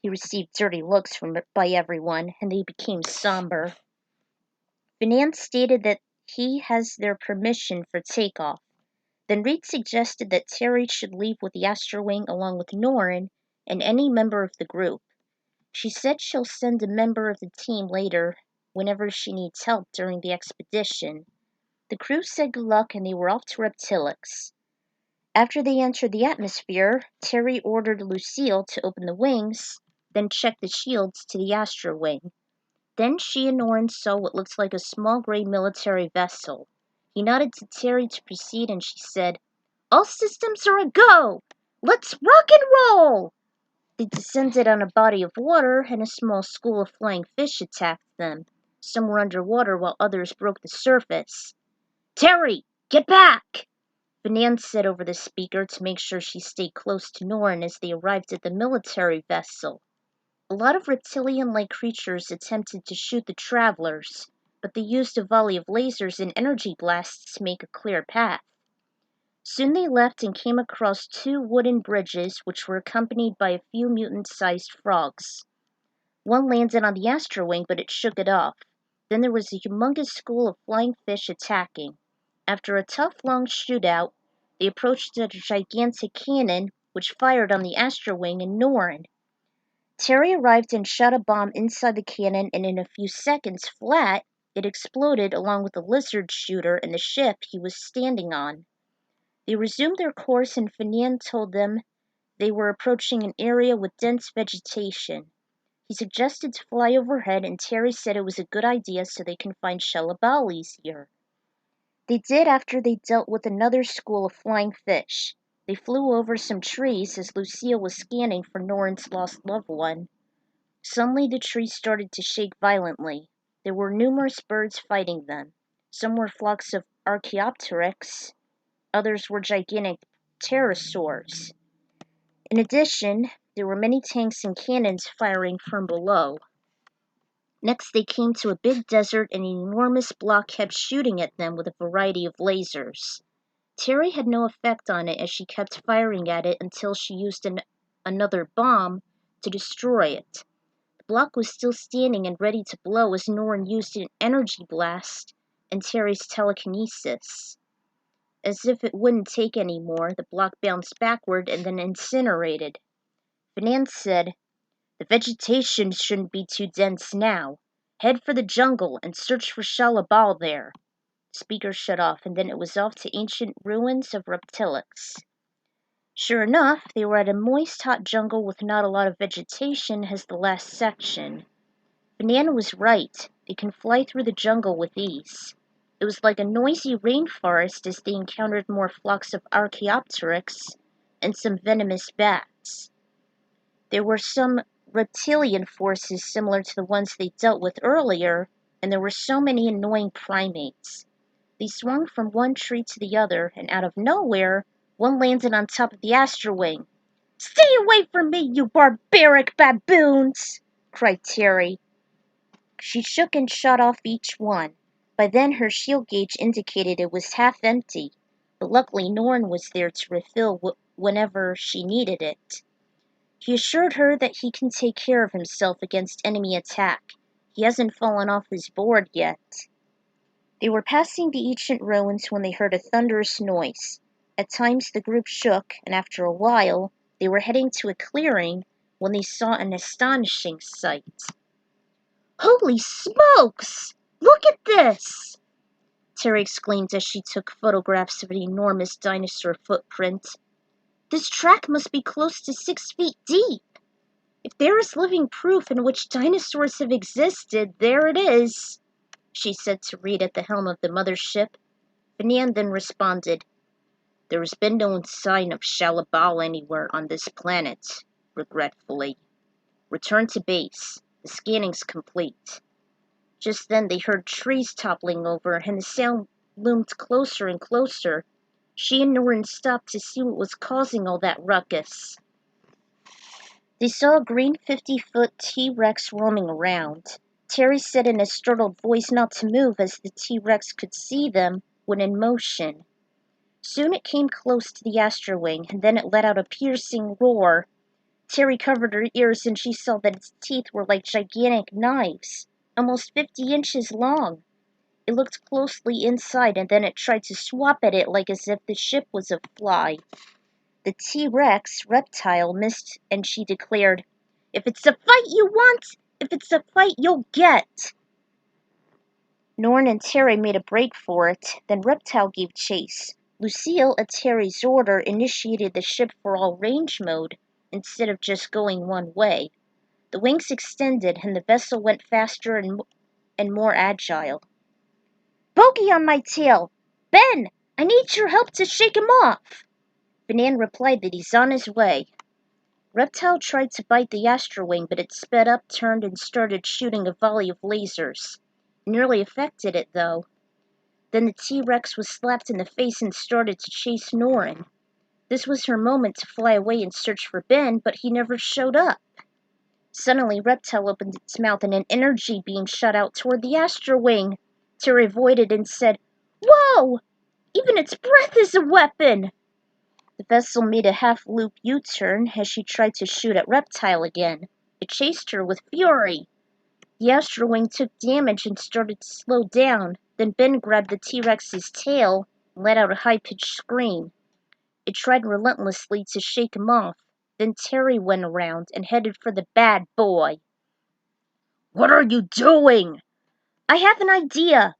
He received dirty looks by everyone, and they became somber. Finance stated that he has their permission for takeoff. Then Reed suggested that Terry should leave with the Astrowing along with Norrin and any member of the group. She said she'll send a member of the team later whenever she needs help during the expedition. The crew said good luck and they were off to Reptilix. After they entered the atmosphere, Terry ordered Lucille to open the wings, then check the shields to the Astrowing. Then she and Norrin saw what looked like a small gray military vessel. He nodded to Terry to proceed and she said, "All systems are a go! Let's rock and roll!" They descended on a body of water and a small school of flying fish attacked them. Some were underwater while others broke the surface. "Terry, get back!" Banan said over the speaker to make sure she stayed close to Norrin as they arrived at the military vessel. A lot of reptilian-like creatures attempted to shoot the travelers, but they used a volley of lasers and energy blasts to make a clear path. Soon they left and came across two wooden bridges which were accompanied by a few mutant-sized frogs. One landed on the Astrowing, but it shook it off. Then there was a humongous school of flying fish attacking. After a tough, long shootout, they approached a gigantic cannon, which fired on the Astrowing and Norrin. Terry arrived and shot a bomb inside the cannon, and in a few seconds flat, it exploded along with the lizard shooter and the ship he was standing on. They resumed their course and Finian told them they were approaching an area with dense vegetation. He suggested to fly overhead and Terry said it was a good idea so they can find Shalla-Bal easier. They did after they dealt with another school of flying fish. They flew over some trees as Lucille was scanning for Norrin's lost loved one. Suddenly the trees started to shake violently. There were numerous birds fighting them. Some were flocks of Archaeopteryx, others were gigantic pterosaurs. In addition, there were many tanks and cannons firing from below. Next they came to a big desert and an enormous block kept shooting at them with a variety of lasers. Terry had no effect on it as she kept firing at it until she used another bomb to destroy it. The block was still standing and ready to blow as Norrin used an energy blast and Terry's telekinesis. As if it wouldn't take any more, the block bounced backward and then incinerated. Finance said, "The vegetation shouldn't be too dense now. Head for the jungle and search for Shalla-Bal there." The speaker shut off and then it was off to ancient ruins of Reptilix. Sure enough, they were at a moist, hot jungle with not a lot of vegetation as the last section. Banana was right. They can fly through the jungle with ease. It was like a noisy rainforest as they encountered more flocks of Archaeopteryx and some venomous bats. There were some reptilian forces similar to the ones they dealt with earlier, and there were so many annoying primates. They swung from one tree to the other, and out of nowhere, one landed on top of the Astrowing. "Stay away from me, you barbaric baboons!" cried Terry. She shook and shot off each one. By then her shield gauge indicated it was half empty, but luckily Norrin was there to refill whenever she needed it. He assured her that he can take care of himself against enemy attack. He hasn't fallen off his board yet. They were passing the ancient ruins when they heard a thunderous noise. At times the group shook, and after a while, they were heading to a clearing when they saw an astonishing sight. "Holy smokes! Look at this!" Terry exclaimed as she took photographs of an enormous dinosaur footprint. "This track must be close to 6 feet deep. If there is living proof in which dinosaurs have existed, there it is," she said to Reed at the helm of the mothership. Finian then responded, "There has been no sign of Shalla-Bal anywhere on this planet, regretfully. Return to base. The scanning's complete." Just then they heard trees toppling over, and the sound loomed closer and closer. She and Norrin stopped to see what was causing all that ruckus. They saw a green 50-foot T-Rex roaming around. Terry said in a startled voice not to move as the T-Rex could see them when in motion. Soon it came close to the Astrowing, and then it let out a piercing roar. Terry covered her ears and she saw that its teeth were like gigantic knives, almost 50 inches long. It looked closely inside and then it tried to swap at it like as if the ship was a fly. The T-Rex reptile missed and she declared, "If it's a fight you want, if it's a fight you'll get." Norn and Terry made a break for it, then Reptile gave chase. Lucille, at Terry's order, initiated the ship for all range mode, instead of just going one way. The wings extended and the vessel went faster and more agile. "Bogey on my tail! Ben, I need your help to shake him off!" Banan replied that he's on his way. Reptile tried to bite the Astrowing, but it sped up, turned, and started shooting a volley of lasers. Nearly affected it, though. Then the T-Rex was slapped in the face and started to chase Norin. This was her moment to fly away and search for Ben, but he never showed up. Suddenly, Reptile opened its mouth and an energy beam shot out toward the Astrowing. Terry avoided and said, "Whoa! Even its breath is a weapon!" The vessel made a half-loop U-turn as she tried to shoot at Reptile again. It chased her with fury. The Astrowing took damage and started to slow down. Then Ben grabbed the T-Rex's tail and let out a high-pitched scream. It tried relentlessly to shake him off. Then Terry went around and headed for the bad boy. "What are you doing?" "I have an idea."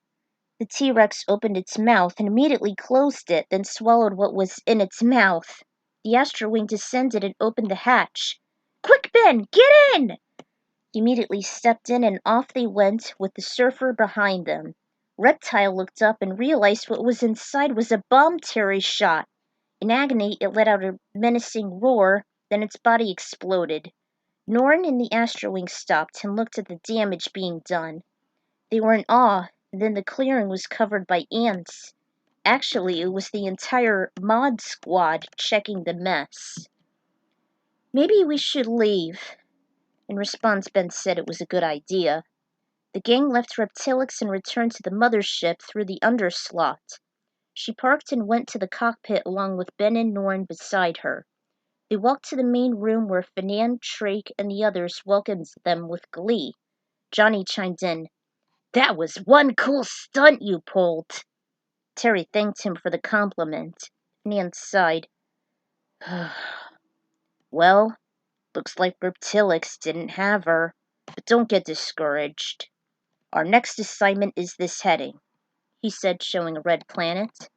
The T-Rex opened its mouth and immediately closed it, then swallowed what was in its mouth. The Astrowing descended and opened the hatch. "Quick, Ben, get in!" He immediately stepped in and off they went with the surfer behind them. Reptile looked up and realized what was inside was a bomb Terry shot. In agony, it let out a menacing roar, then its body exploded. Norn and the Astrowing stopped and looked at the damage being done. They were in awe, and then the clearing was covered by ants. Actually, it was the entire mod squad checking the mess. "Maybe we should leave." In response, Ben said it was a good idea. The gang left Reptilix and returned to the mothership through the underslot. She parked and went to the cockpit along with Ben and Norn beside her. They walked to the main room where Fanan, Trake, and the others welcomed them with glee. Johnny chimed in, "That was one cool stunt you pulled." Terry thanked him for the compliment. Fanan sighed. "Well, looks like Reptilix didn't have her, but don't get discouraged. Our next assignment is this heading," he said, showing a red planet.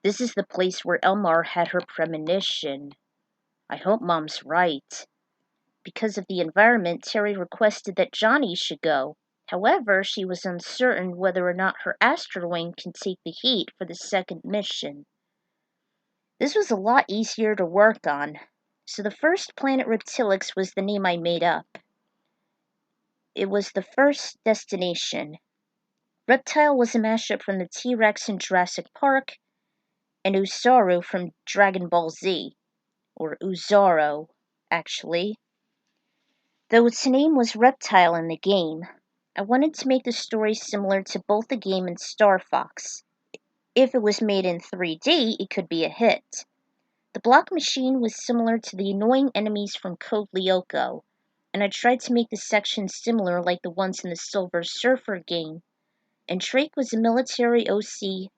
"This is the place where Elmar had her premonition. I hope Mom's right." Because of the environment, Terry requested that Johnny should go. However, she was uncertain whether or not her Astrowing can take the heat for the second mission. This was a lot easier to work on, so the first planet Reptilix was the name I made up. It was the first destination. Reptile was a mashup from the T-Rex in Jurassic Park and Uzaru from Dragon Ball Z. Or Uzaro, actually. Though its name was Reptile in the game, I wanted to make the story similar to both the game and Star Fox. If it was made in 3D, it could be a hit. The block machine was similar to the annoying enemies from Code Lyoko, and I tried to make the sections similar like the ones in the Silver Surfer game. And Drake was a military OC,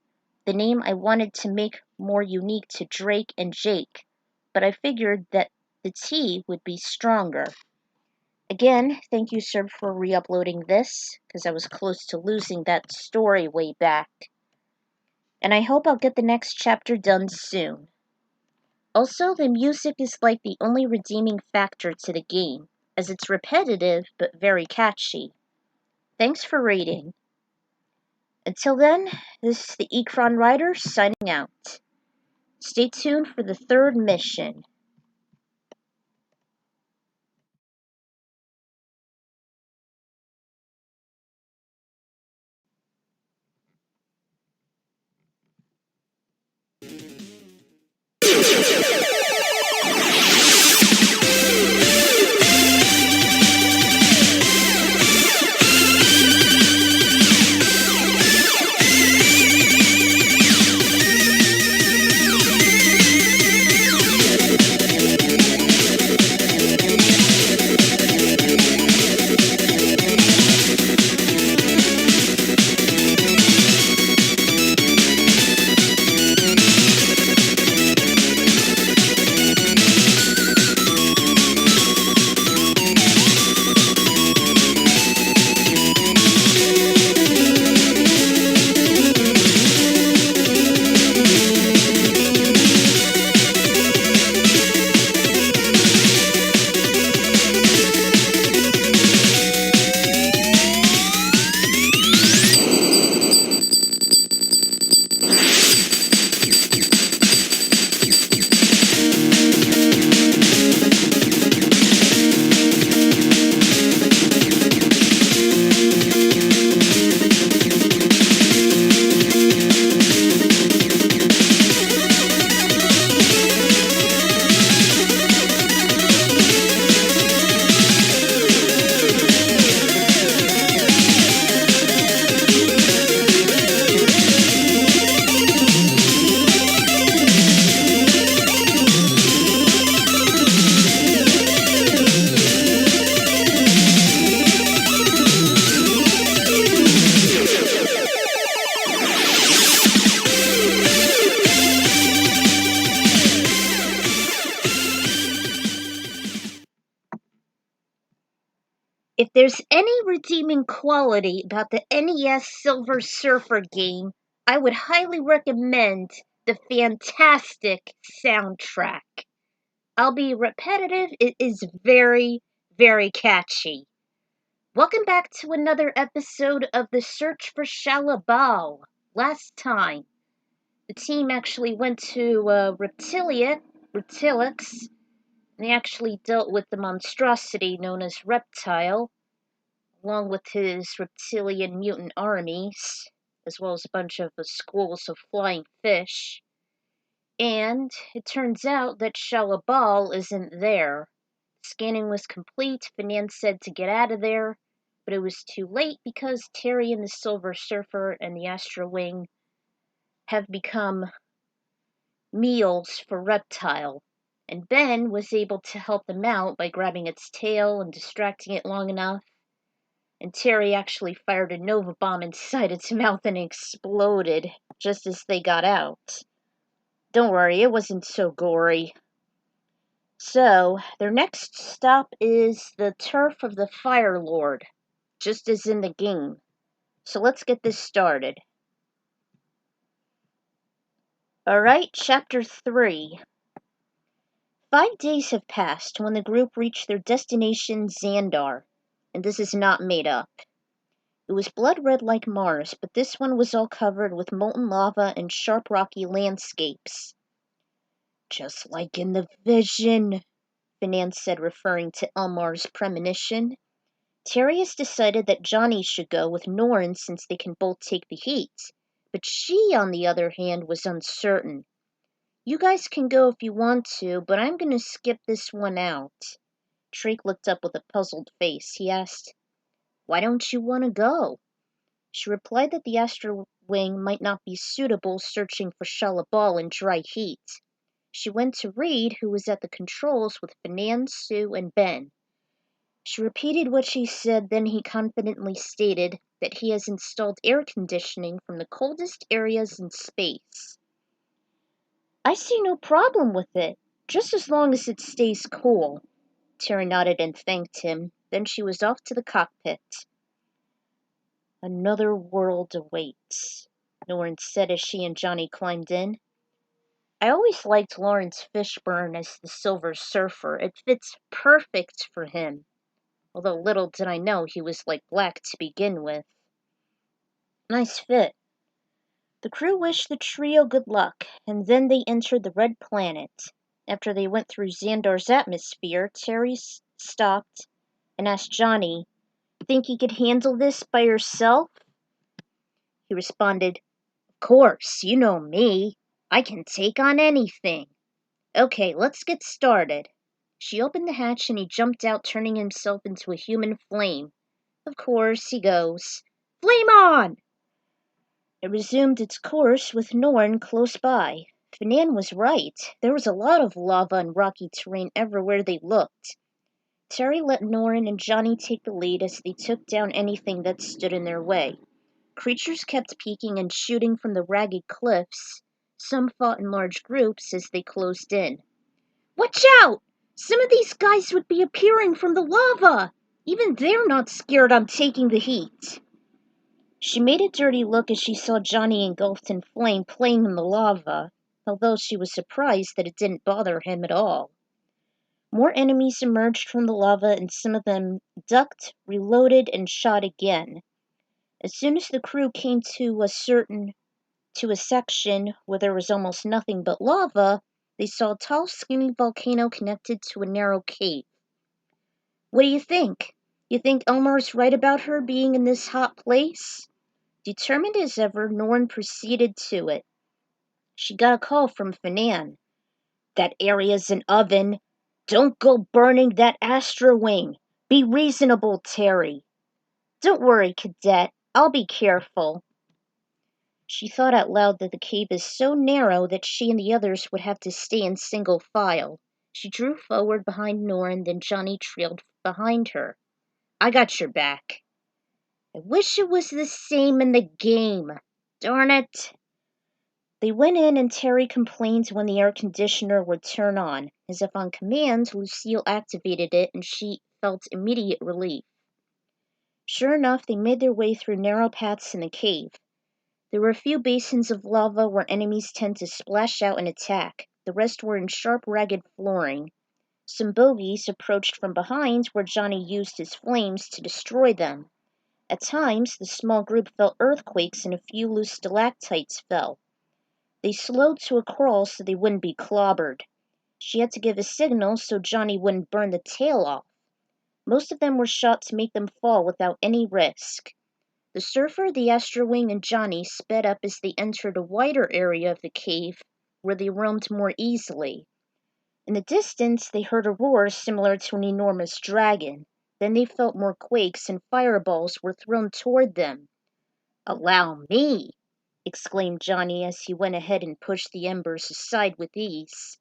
the name I wanted to make more unique to Drake and Jake, but I figured that the T would be stronger. Again, thank you, Sir, for re-uploading this, because I was close to losing that story way back. And I hope I'll get the next chapter done soon. Also, the music is like the only redeeming factor to the game, as it's repetitive but very catchy. Thanks for reading. Until then, this is the Ekron Rider signing out. Stay tuned for the third mission. If there's any redeeming quality about the NES Silver Surfer game, I would highly recommend the fantastic soundtrack. I'll be repetitive, it is very, very catchy. Welcome back to another episode of The Search for Shalla-Bal. Last time, the team actually went to Reptilix, and they actually dealt with the monstrosity known as Reptile, along with his reptilian mutant armies, as well as a bunch of schools of flying fish. And it turns out that Shalla-Bal isn't there. Scanning was complete. Finan said to get out of there, but it was too late because Terry and the Silver Surfer and the Astro Wing have become meals for Reptile. And Ben was able to help them out by grabbing its tail and distracting it long enough. And Terry actually fired a Nova bomb inside its mouth and it exploded just as they got out. Don't worry, it wasn't so gory. So, their next stop is the turf of the Fire Lord, just as in the game. So let's get this started. Alright, Chapter 3. 5 days have passed when the group reached their destination, Xandar. And this is not made up. It was blood red like Mars, but this one was all covered with molten lava and sharp rocky landscapes. Just like in the vision, Finan said, referring to Elmar's premonition. Terry has decided that Johnny should go with Norn since they can both take the heat, but she, on the other hand, was uncertain. You guys can go if you want to, but I'm going to skip this one out. Drake looked up with a puzzled face. He asked, "Why don't you want to go?" She replied that the Astro Wing might not be suitable searching for Shalla-Bal in dry heat. She went to Reed, who was at the controls with Finan, Sue, and Ben. She repeated what she said, then he confidently stated that he has installed air conditioning from the coldest areas in space. I see no problem with it, just as long as it stays cool. Terry nodded and thanked him. Then she was off to the cockpit. Another world awaits, Norn said as she and Johnny climbed in. I always liked Lawrence Fishburne as the Silver Surfer. It fits perfect for him. Although little did I know he was like black to begin with. Nice fit. The crew wished the trio good luck, and then they entered the Red Planet. After they went through Xandar's atmosphere, Terry stopped and asked Johnny, "Think you could handle this by yourself?" He responded, "Of course, you know me. I can take on anything. Okay, let's get started." She opened the hatch and he jumped out, turning himself into a human flame. Of course, he goes, "Flame on!" It resumed its course with Norn close by. Finan was right. There was a lot of lava and rocky terrain everywhere they looked. Terry let Norn and Johnny take the lead as they took down anything that stood in their way. Creatures kept peeking and shooting from the ragged cliffs. Some fought in large groups as they closed in. "Watch out! Some of these guys would be appearing from the lava! Even they're not scared I'm taking the heat." She made a dirty look as she saw Johnny engulfed in flame playing in the lava, although she was surprised that it didn't bother him at all. More enemies emerged from the lava and some of them ducked, reloaded, and shot again. As soon as the crew came to a section where there was almost nothing but lava, they saw a tall, skinny volcano connected to a narrow cave. "What do you think? You think Elmar's right about her being in this hot place?" Determined as ever, Norn proceeded to it. She got a call from Finan. "That area's an oven. Don't go burning that Astro Wing. Be reasonable, Terry." "Don't worry, Cadet. I'll be careful." She thought out loud that the cave is so narrow that she and the others would have to stay in single file. She drew forward behind Norn, then Johnny trailed behind her. "I got your back." "I wish it was the same in the game. Darn it." They went in and Terry complained when the air conditioner would turn on. As if on command, Lucille activated it and she felt immediate relief. Sure enough, they made their way through narrow paths in the cave. There were a few basins of lava where enemies tend to splash out and attack. The rest were in sharp, ragged flooring. Some bogies approached from behind where Johnny used his flames to destroy them. At times, the small group felt earthquakes and a few loose stalactites fell. They slowed to a crawl so they wouldn't be clobbered. She had to give a signal so Johnny wouldn't burn the tail off. Most of them were shot to make them fall without any risk. The surfer, the Astrowing, and Johnny sped up as they entered a wider area of the cave where they roamed more easily. In the distance, they heard a roar similar to an enormous dragon. Then they felt more quakes and fireballs were thrown toward them. "Allow me!" exclaimed Johnny as he went ahead and pushed the embers aside with ease.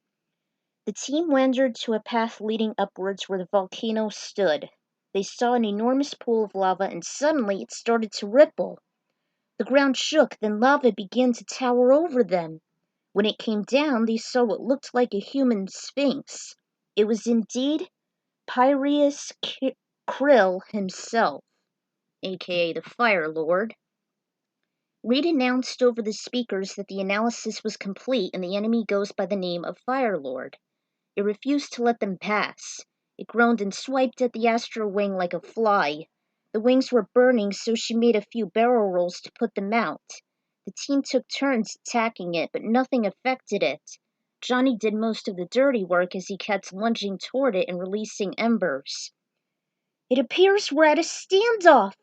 The team wandered to a path leading upwards where the volcano stood. They saw an enormous pool of lava and suddenly it started to ripple. The ground shook, then lava began to tower over them. When it came down, they saw what looked like a human sphinx. It was indeed Pyreus Krill himself, aka the Fire Lord. Reed announced over the speakers that the analysis was complete and the enemy goes by the name of Fire Lord. It refused to let them pass. It groaned and swiped at the Astro Wing like a fly. The wings were burning, so she made a few barrel rolls to put them out. The team took turns attacking it, but nothing affected it. Johnny did most of the dirty work as he kept lunging toward it and releasing embers. "It appears we're at a standoff."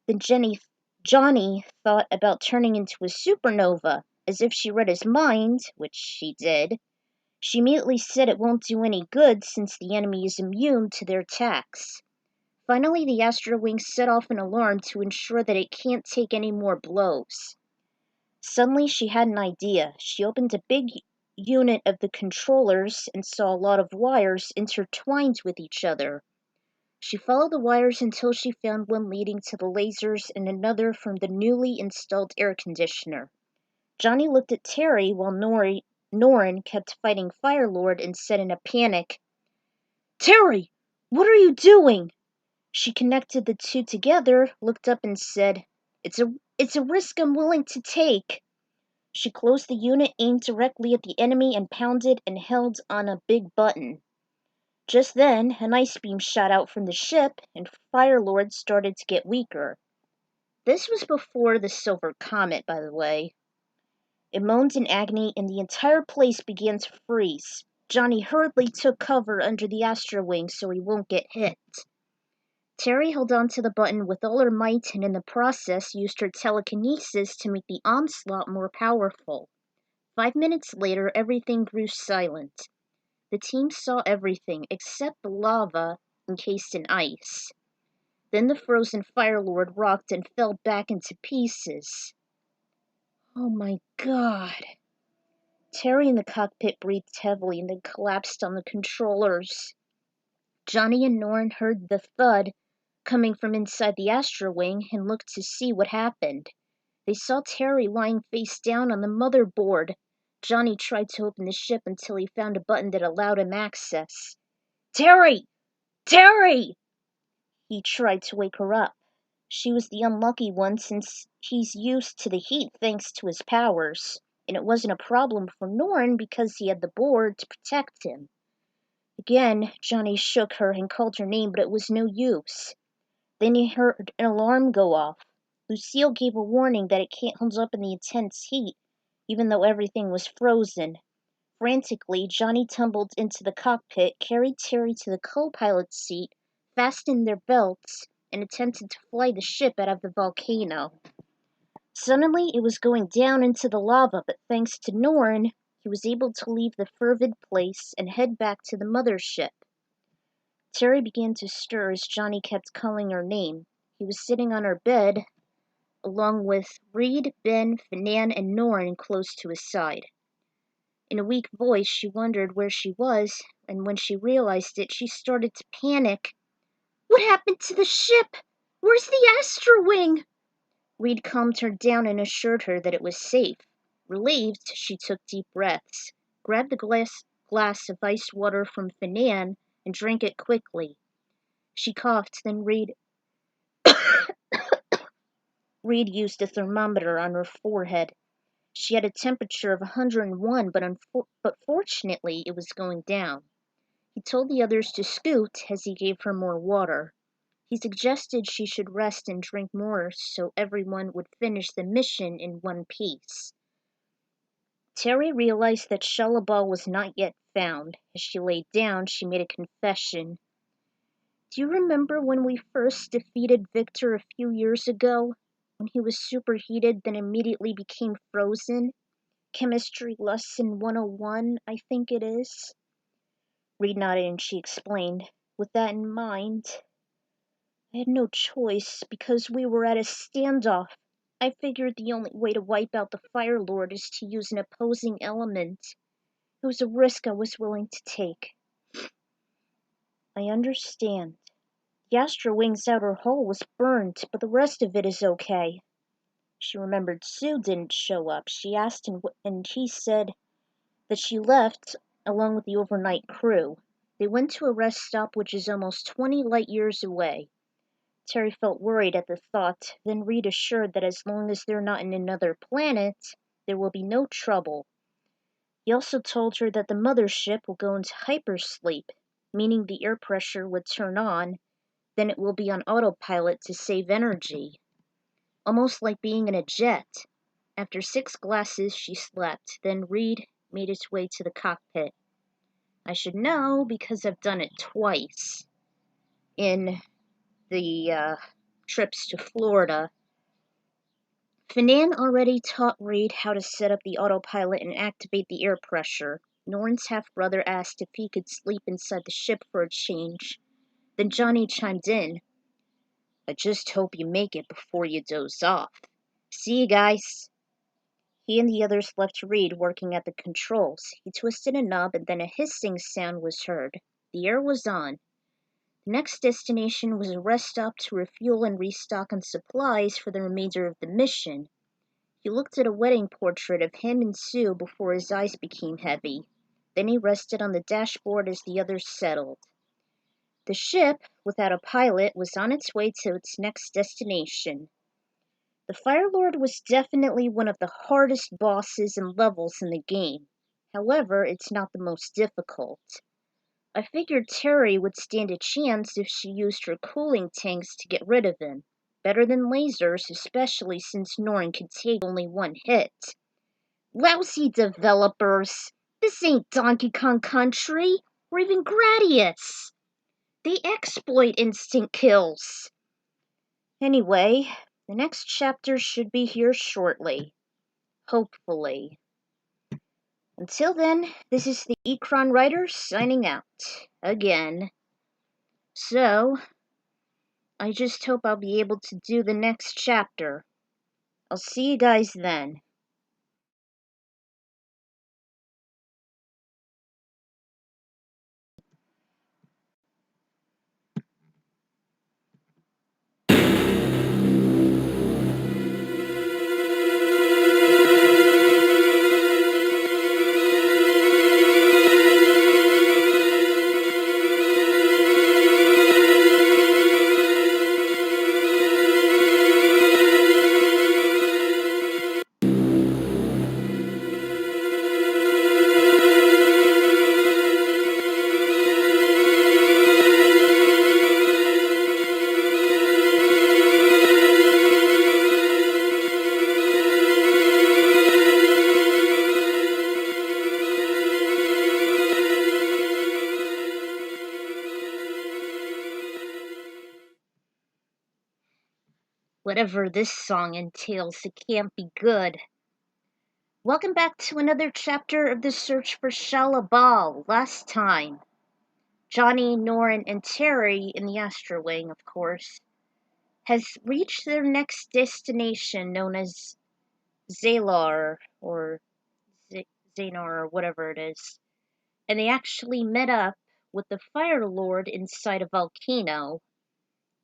Then Johnny thought about turning into a supernova, as if she read his mind, which she did. She immediately said it won't do any good since the enemy is immune to their attacks. Finally, the Astrowing set off an alarm to ensure that it can't take any more blows. Suddenly, she had an idea. She opened a big unit of the controllers and saw a lot of wires intertwined with each other. She followed the wires until she found one leading to the lasers and another from the newly installed air conditioner. Johnny looked at Terry while Norrin kept fighting Firelord and said in a panic, "Terry, what are you doing?" She connected the two together, looked up and said, It's a risk I'm willing to take." She closed the unit, aimed directly at the enemy, and pounded and held on a big button. Just then, an ice beam shot out from the ship, and Firelord started to get weaker. This was before the Silver Comet, by the way. It moaned in agony, and the entire place began to freeze. Johnny hurriedly took cover under the Astrowing so he won't get hit. Terry held on to the button with all her might and in the process used her telekinesis to make the onslaught more powerful. 5 minutes later, everything grew silent. The team saw everything except the lava encased in ice. Then the frozen Firelord rocked and fell back into pieces. "Oh my God." Terry in the cockpit breathed heavily and then collapsed on the controllers. Johnny and Norrin heard the thud coming from inside the Astrowing and looked to see what happened. They saw Terry lying face down on the motherboard. Johnny tried to open the ship until he found a button that allowed him access. "Terry! Terry!" He tried to wake her up. She was the unlucky one since he's used to the heat thanks to his powers, and it wasn't a problem for Norrin because he had the board to protect him. Again, Johnny shook her and called her name, but it was no use. Then he heard an alarm go off. Lucille gave a warning that it can't hold up in the intense heat, even though everything was frozen. Frantically, Johnny tumbled into the cockpit, carried Terry to the co-pilot's seat, fastened their belts, and attempted to fly the ship out of the volcano. Suddenly, it was going down into the lava, but thanks to Norrin, he was able to leave the fervid place and head back to the mothership. Terry began to stir as Johnny kept calling her name. He was sitting on her bed, along with Reed, Ben, Fanan, and Norrin close to his side. In a weak voice, she wondered where she was, and when she realized it, she started to panic. "What happened to the ship? Where's the Astrowing?" Reed calmed her down and assured her that it was safe. Relieved, she took deep breaths, grabbed the glass of ice water from Fanan, and drank it quickly. She coughed, then Reed Reed used a thermometer on her forehead. She had a temperature of 101, but fortunately it was going down. He told the others to scoot as he gave her more water. He suggested she should rest and drink more so everyone would finish the mission in one piece. Terry realized that Shalla-Bal was not yet found. As she laid down, she made a confession. Do you remember when we first defeated Victor a few years ago? When he was superheated, then immediately became frozen? Chemistry Lesson 101, I think it is. Reed nodded and she explained. With that in mind, I had no choice because we were at a standoff. I figured the only way to wipe out the Fire Lord is to use an opposing element. It was a risk I was willing to take. I understand. The Astro Wing's outer hull was burned, but the rest of it is okay. She remembered Sue didn't show up. She asked and he said that she left along with the overnight crew. They went to a rest stop which is almost 20 light years away. Terry felt worried at the thought, then Reed assured that as long as they're not in another planet, there will be no trouble. He also told her that the mothership will go into hypersleep, meaning the air pressure would turn on, then it will be on autopilot to save energy. Almost like being in a jet. After 6 glasses, she slept. Then Reed made his way to the cockpit. I should know because I've done it twice in the trips to Florida. Fanan already taught Reed how to set up the autopilot and activate the air pressure. Norn's half-brother asked if he could sleep inside the ship for a change. Then Johnny chimed in. I just hope you make it before you doze off. See you guys. He and the others left Reed working at the controls. He twisted a knob and then a hissing sound was heard. The air was on. The next destination was a rest stop to refuel and restock on supplies for the remainder of the mission. He looked at a wedding portrait of him and Sue before his eyes became heavy. Then he rested on the dashboard as the others settled. The ship, without a pilot, was on its way to its next destination. The Fire Lord was definitely one of the hardest bosses and levels in the game. However, it's not the most difficult. I figured Terry would stand a chance if she used her cooling tanks to get rid of him. Better than lasers, especially since Norn could take only one hit. Lousy developers! This ain't Donkey Kong Country, or even Gradius! They exploit instant kills! Anyway, the next chapter should be here shortly. Hopefully. Until then, this is the Ekron Writer signing out. Again. So, I just hope I'll be able to do the next chapter. I'll see you guys then. Whatever this song entails, it can't be good. Welcome back to another chapter of the search for Shalla-Bal. Last time, Johnny, Norn, and Terry, in the Astro Wing, of course, has reached their next destination known as Zalar, or Zanar, or whatever it is. And they actually met up with the Fire Lord inside a volcano.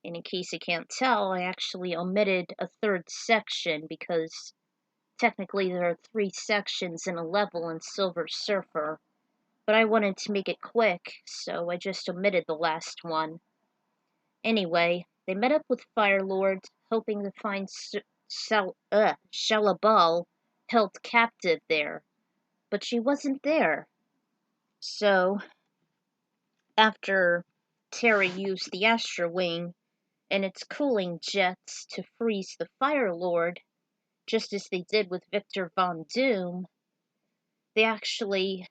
And in case you can't tell, I actually omitted a third section because technically there are 3 sections in a level in Silver Surfer. But I wanted to make it quick, so I just omitted the last one. Anyway, They met up with Fire Lord, hoping to find Shalla-Bal held captive there, but she wasn't there. So, after Terry used the Astro Wing and its cooling jets to freeze the Fire Lord, just as they did with Victor Von Doom, they actually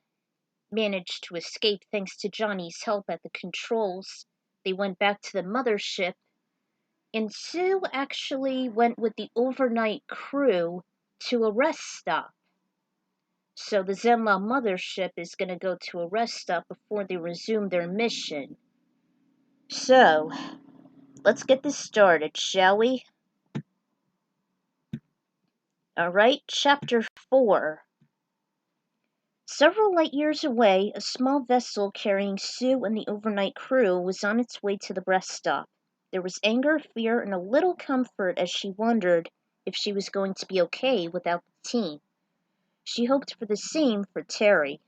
managed to escape thanks to Johnny's help at the controls. They went back to the mothership, and Sue actually went with the overnight crew to a rest stop. So the Zenla mothership is going to go to a rest stop before they resume their mission. So, let's get this started, shall we? Alright, Chapter 4. Several light years away, a small vessel carrying Sue and the overnight crew was on its way to the rest stop. There was anger, fear, and a little comfort as she wondered if she was going to be okay without the team. She hoped for the same for Terry.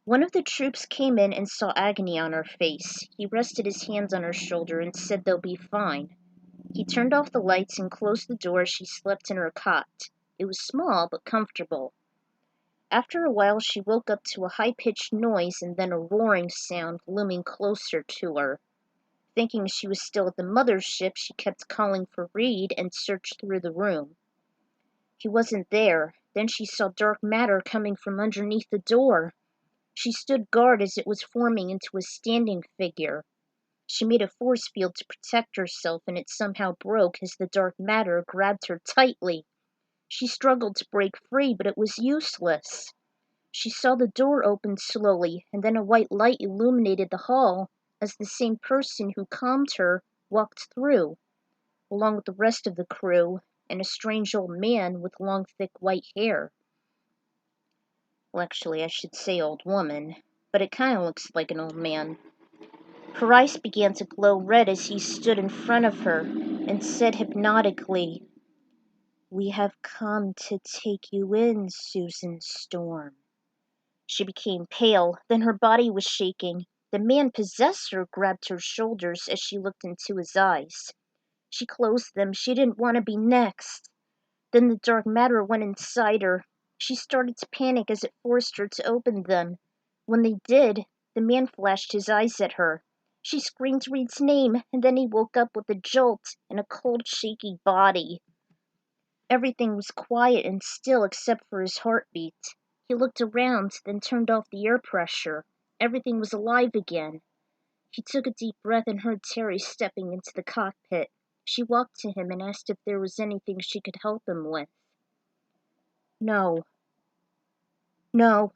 One of the troops came in and saw agony on her face. He rested his hands on her shoulder and said they'll be fine. He turned off the lights and closed the door as she slept in her cot. It was small but comfortable. After a while she woke up to a high-pitched noise and then a roaring sound looming closer to her. Thinking she was still at the mothership, she kept calling for Reed and searched through the room. He wasn't there. Then she saw dark matter coming from underneath the door. She stood guard as it was forming into a standing figure. She made a force field to protect herself, and it somehow broke as the dark matter grabbed her tightly. She struggled to break free, but it was useless. She saw the door open slowly, and then a white light illuminated the hall as the same person who calmed her walked through, along with the rest of the crew and a strange old man with long, thick white hair. Well, actually, I should say old woman, but it kind of looks like an old man. Her eyes began to glow red as he stood in front of her and said hypnotically, "We have come to take you in, Susan Storm." She became pale, then her body was shaking. The man possessor grabbed her shoulders as she looked into his eyes. She closed them. She didn't want to be next. Then the dark matter went inside her. She started to panic as it forced her to open them. When they did, the man flashed his eyes at her. She screamed Reed's name, and then he woke up with a jolt in a cold, shaky body. Everything was quiet and still except for his heartbeat. He looked around, then turned off the air pressure. Everything was alive again. He took a deep breath and heard Terry stepping into the cockpit. She walked to him and asked if there was anything she could help him with. No. No.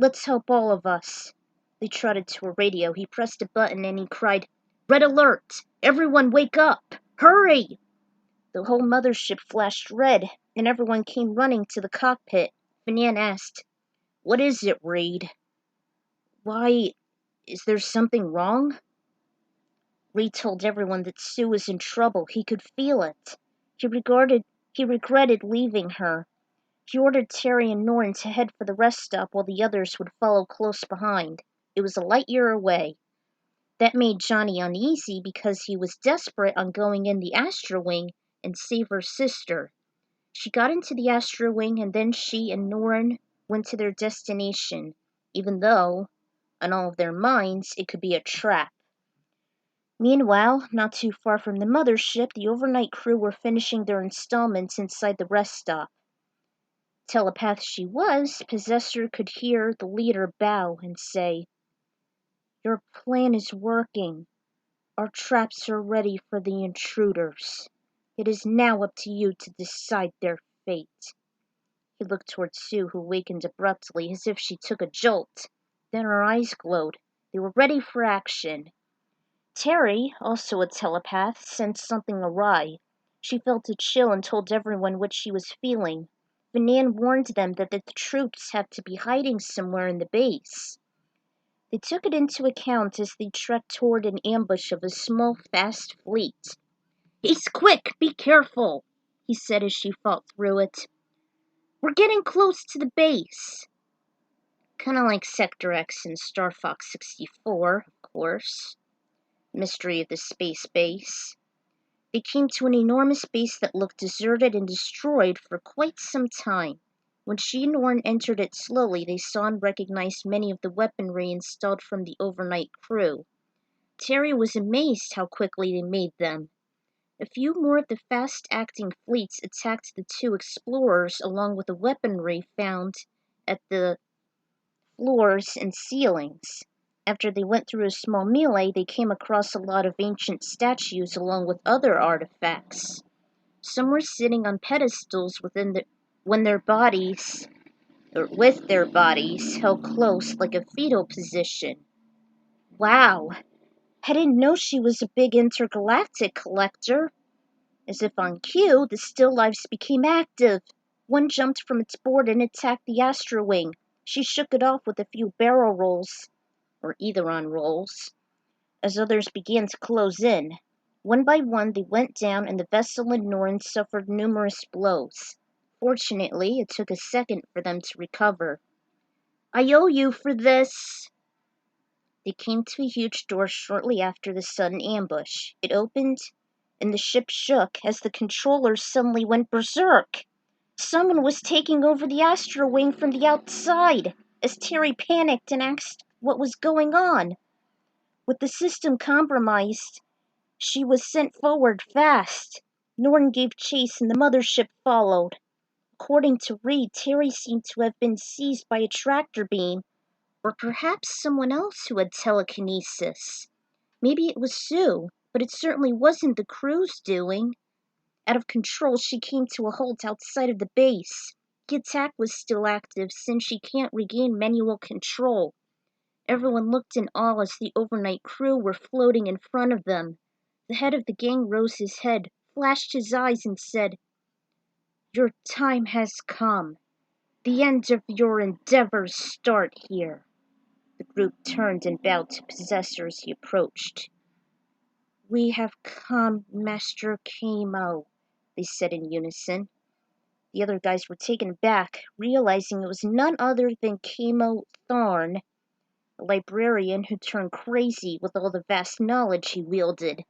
Let's help all of us. They trotted to a radio. He pressed a button and he cried, "Red alert! Everyone wake up! Hurry!" The whole mothership flashed red, and everyone came running to the cockpit. Fernand asked, "What is it, Reed?" "Why, is there something wrong?" Reed told everyone that Sue was in trouble. He could feel it. He regretted leaving her. He ordered Terry and Norrin to head for the rest stop while the others would follow close behind. It was a light year away. That made Johnny uneasy because he was desperate on going in the Astro Wing and save her sister. She got into the Astro Wing and then she and Norrin went to their destination, even though, on all of their minds, it could be a trap. Meanwhile, not too far from the mothership, the overnight crew were finishing their installments inside the rest stop. Telepath she was, Possessor could hear the leader bow and say, "Your plan is working. Our traps are ready for the intruders. It is now up to you to decide their fate." He looked toward Sue, who wakened abruptly as if she took a jolt. Then her eyes glowed. They were ready for action. Terry, also a telepath, sensed something awry. She felt a chill and told everyone what she was feeling. Fernand warned them that the troops have to be hiding somewhere in the base. They took it into account as they trekked toward an ambush of a small, fast fleet. "He's quick! Be careful!" he said as she fought through it. "We're getting close to the base." Kinda like Sector X in Star Fox 64, of course. Mystery of the Space Base. They came to an enormous base that looked deserted and destroyed for quite some time. When she and Norn entered it slowly, they saw and recognized many of the weaponry installed from the overnight crew. Terry was amazed how quickly they made them. A few more of the fast-acting fleets attacked the two explorers along with the weaponry found at the floors and ceilings. After they went through a small melee, they came across a lot of ancient statues along with other artifacts. Some were sitting on pedestals with their bodies held close like a fetal position. Wow, I didn't know she was a big intergalactic collector. As if on cue, the still lifes became active. One jumped from its board and attacked the Astro Wing. She shook it off with a few barrel rolls, or Etheron rolls, as others began to close in. One by one they went down and the vessel and Norn suffered numerous blows. Fortunately, it took a second for them to recover. "I owe you for this." They came to a huge door shortly after the sudden ambush. It opened, and the ship shook as the controllers suddenly went berserk. Someone was taking over the Astro Wing from the outside, as Terry panicked and asked what was going on. With the system compromised, she was sent forward fast. Norton gave chase and the mothership followed. According to Reed, Terry seemed to have been seized by a tractor beam, or perhaps someone else who had telekinesis. Maybe it was Sue, but it certainly wasn't the crew's doing. Out of control, she came to a halt outside of the base. The attack was still active since she can't regain manual control. Everyone looked in awe as the overnight crew were floating in front of them. The head of the gang rose his head, flashed his eyes, and said, "Your time has come. The end of your endeavors start here." The group turned and bowed to Possessor as he approached. "We have come, Master Kamo," they said in unison. The other guys were taken aback, realizing it was none other than Kamo Tharn, a librarian who turned crazy with all the vast knowledge he wielded.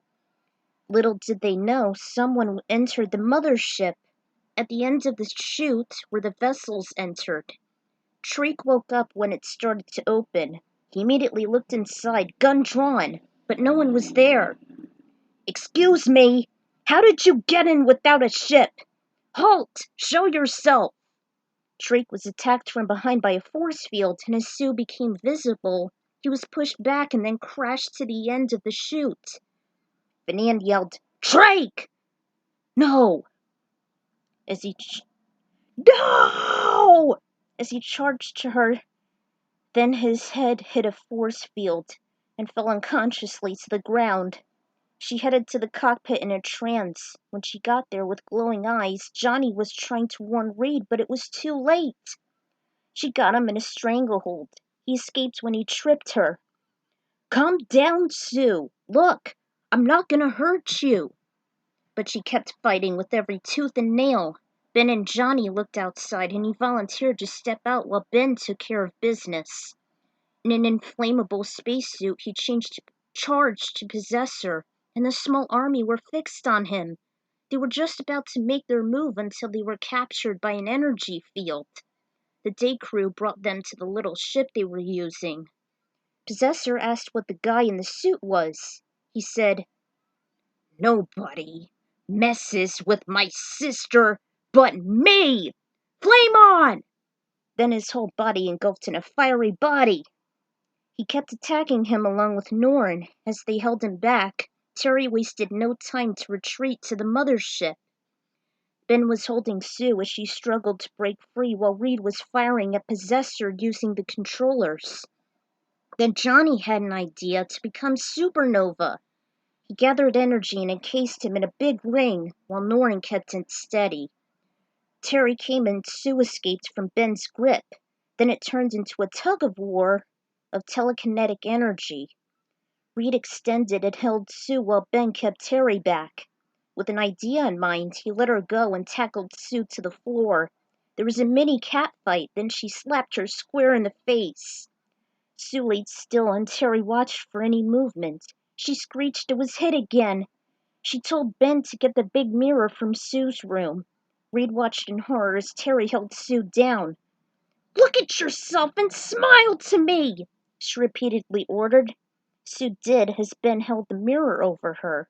Little did they know, someone entered the mothership at the end of the chute where the vessels entered. Shriek woke up when it started to open. He immediately looked inside, gun drawn, but no one was there. "Excuse me, how did you get in without a ship? Halt! Show yourself!" Drake was attacked from behind by a force field, and as Sue became visible, he was pushed back and then crashed to the end of the chute. Fernand yelled, "Drake! No!" As he No! As he charged to her, then his head hit a force field and fell unconsciously to the ground. She headed to the cockpit in a trance. When she got there with glowing eyes, Johnny was trying to warn Reed, but it was too late. She got him in a stranglehold. He escaped when he tripped her. "Calm down, Sue. Look, I'm not gonna hurt you." But she kept fighting with every tooth and nail. Ben and Johnny looked outside, and he volunteered to step out while Ben took care of business. In an inflammable spacesuit, he charged to Possessor, and the small army were fixed on him. They were just about to make their move until they were captured by an energy field. The day crew brought them to the little ship they were using. Possessor asked what the guy in the suit was. He said, "Nobody messes with my sister but me! Flame on!" Then his whole body engulfed in a fiery body. He kept attacking him along with Norn. As they held him back, Terry wasted no time to retreat to the mothership. Ben was holding Sue as she struggled to break free while Reed was firing at Possessor using the controllers. Then Johnny had an idea to become Supernova. He gathered energy and encased him in a big ring while Norn kept it steady. Terry came and Sue escaped from Ben's grip. Then it turned into a tug-of-war of telekinetic energy. Reed extended and held Sue while Ben kept Terry back. With an idea in mind, he let her go and tackled Sue to the floor. There was a mini catfight, then she slapped her square in the face. Sue laid still and Terry watched for any movement. She screeched it was hit again. She told Ben to get the big mirror from Sue's room. Reed watched in horror as Terry held Sue down. "Look at yourself and smile to me!" she repeatedly ordered. Sue did as Ben held the mirror over her.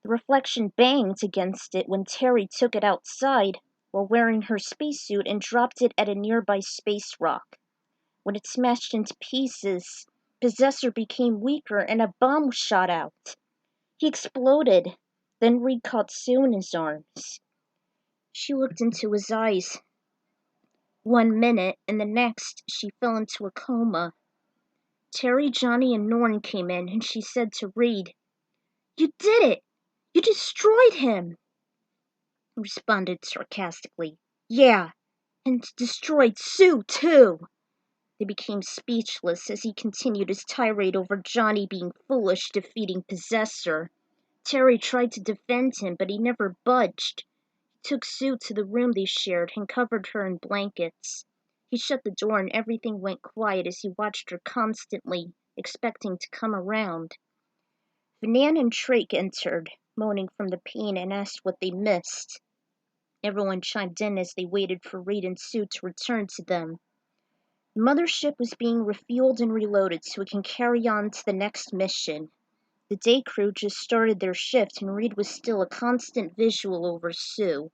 The reflection banged against it when Terry took it outside while wearing her spacesuit and dropped it at a nearby space rock. When it smashed into pieces, Possessor became weaker and a bomb shot out. He exploded. Then Reed caught Sue in his arms. She looked into his eyes. 1 minute, and the next she fell into a coma. Terry, Johnny, and Norn came in, and she said to Reed, "You did it! You destroyed him!" He responded sarcastically, "Yeah, and destroyed Sue, too!" They became speechless as he continued his tirade over Johnny being foolish defeating Possessor. Terry tried to defend him, but he never budged. He took Sue to the room they shared and covered her in blankets. He shut the door and everything went quiet as he watched her constantly, expecting to come around. Vinan and Trake entered, moaning from the pain, and asked what they missed. Everyone chimed in as they waited for Reed and Sue to return to them. The mothership was being refueled and reloaded so it can carry on to the next mission. The day crew just started their shift and Reed was still a constant visual over Sue.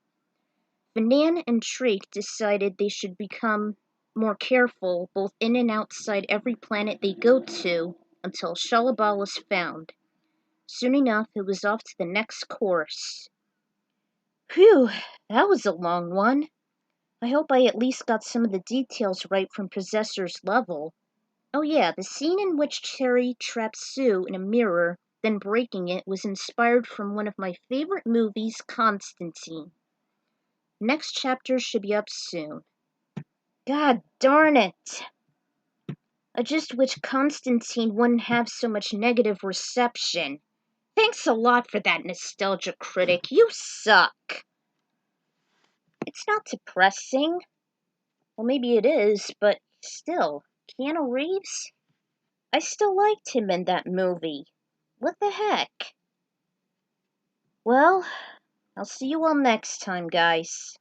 Vinan and Trake decided they should become more careful both in and outside every planet they go to until Shalla-Bal was found. Soon enough, it was off to the next course. Phew, that was a long one. I hope I at least got some of the details right from Possessor's level. Oh yeah, the scene in which Terry traps Sue in a mirror, then breaking it, was inspired from one of my favorite movies, Constantine. Next chapter should be up soon. God darn it! I just wish Constantine wouldn't have so much negative reception. Thanks a lot for that, nostalgia critic. You suck. It's not depressing. Well, maybe it is, but still, Keanu Reeves? I still liked him in that movie. What the heck? Well, I'll see you all next time, guys.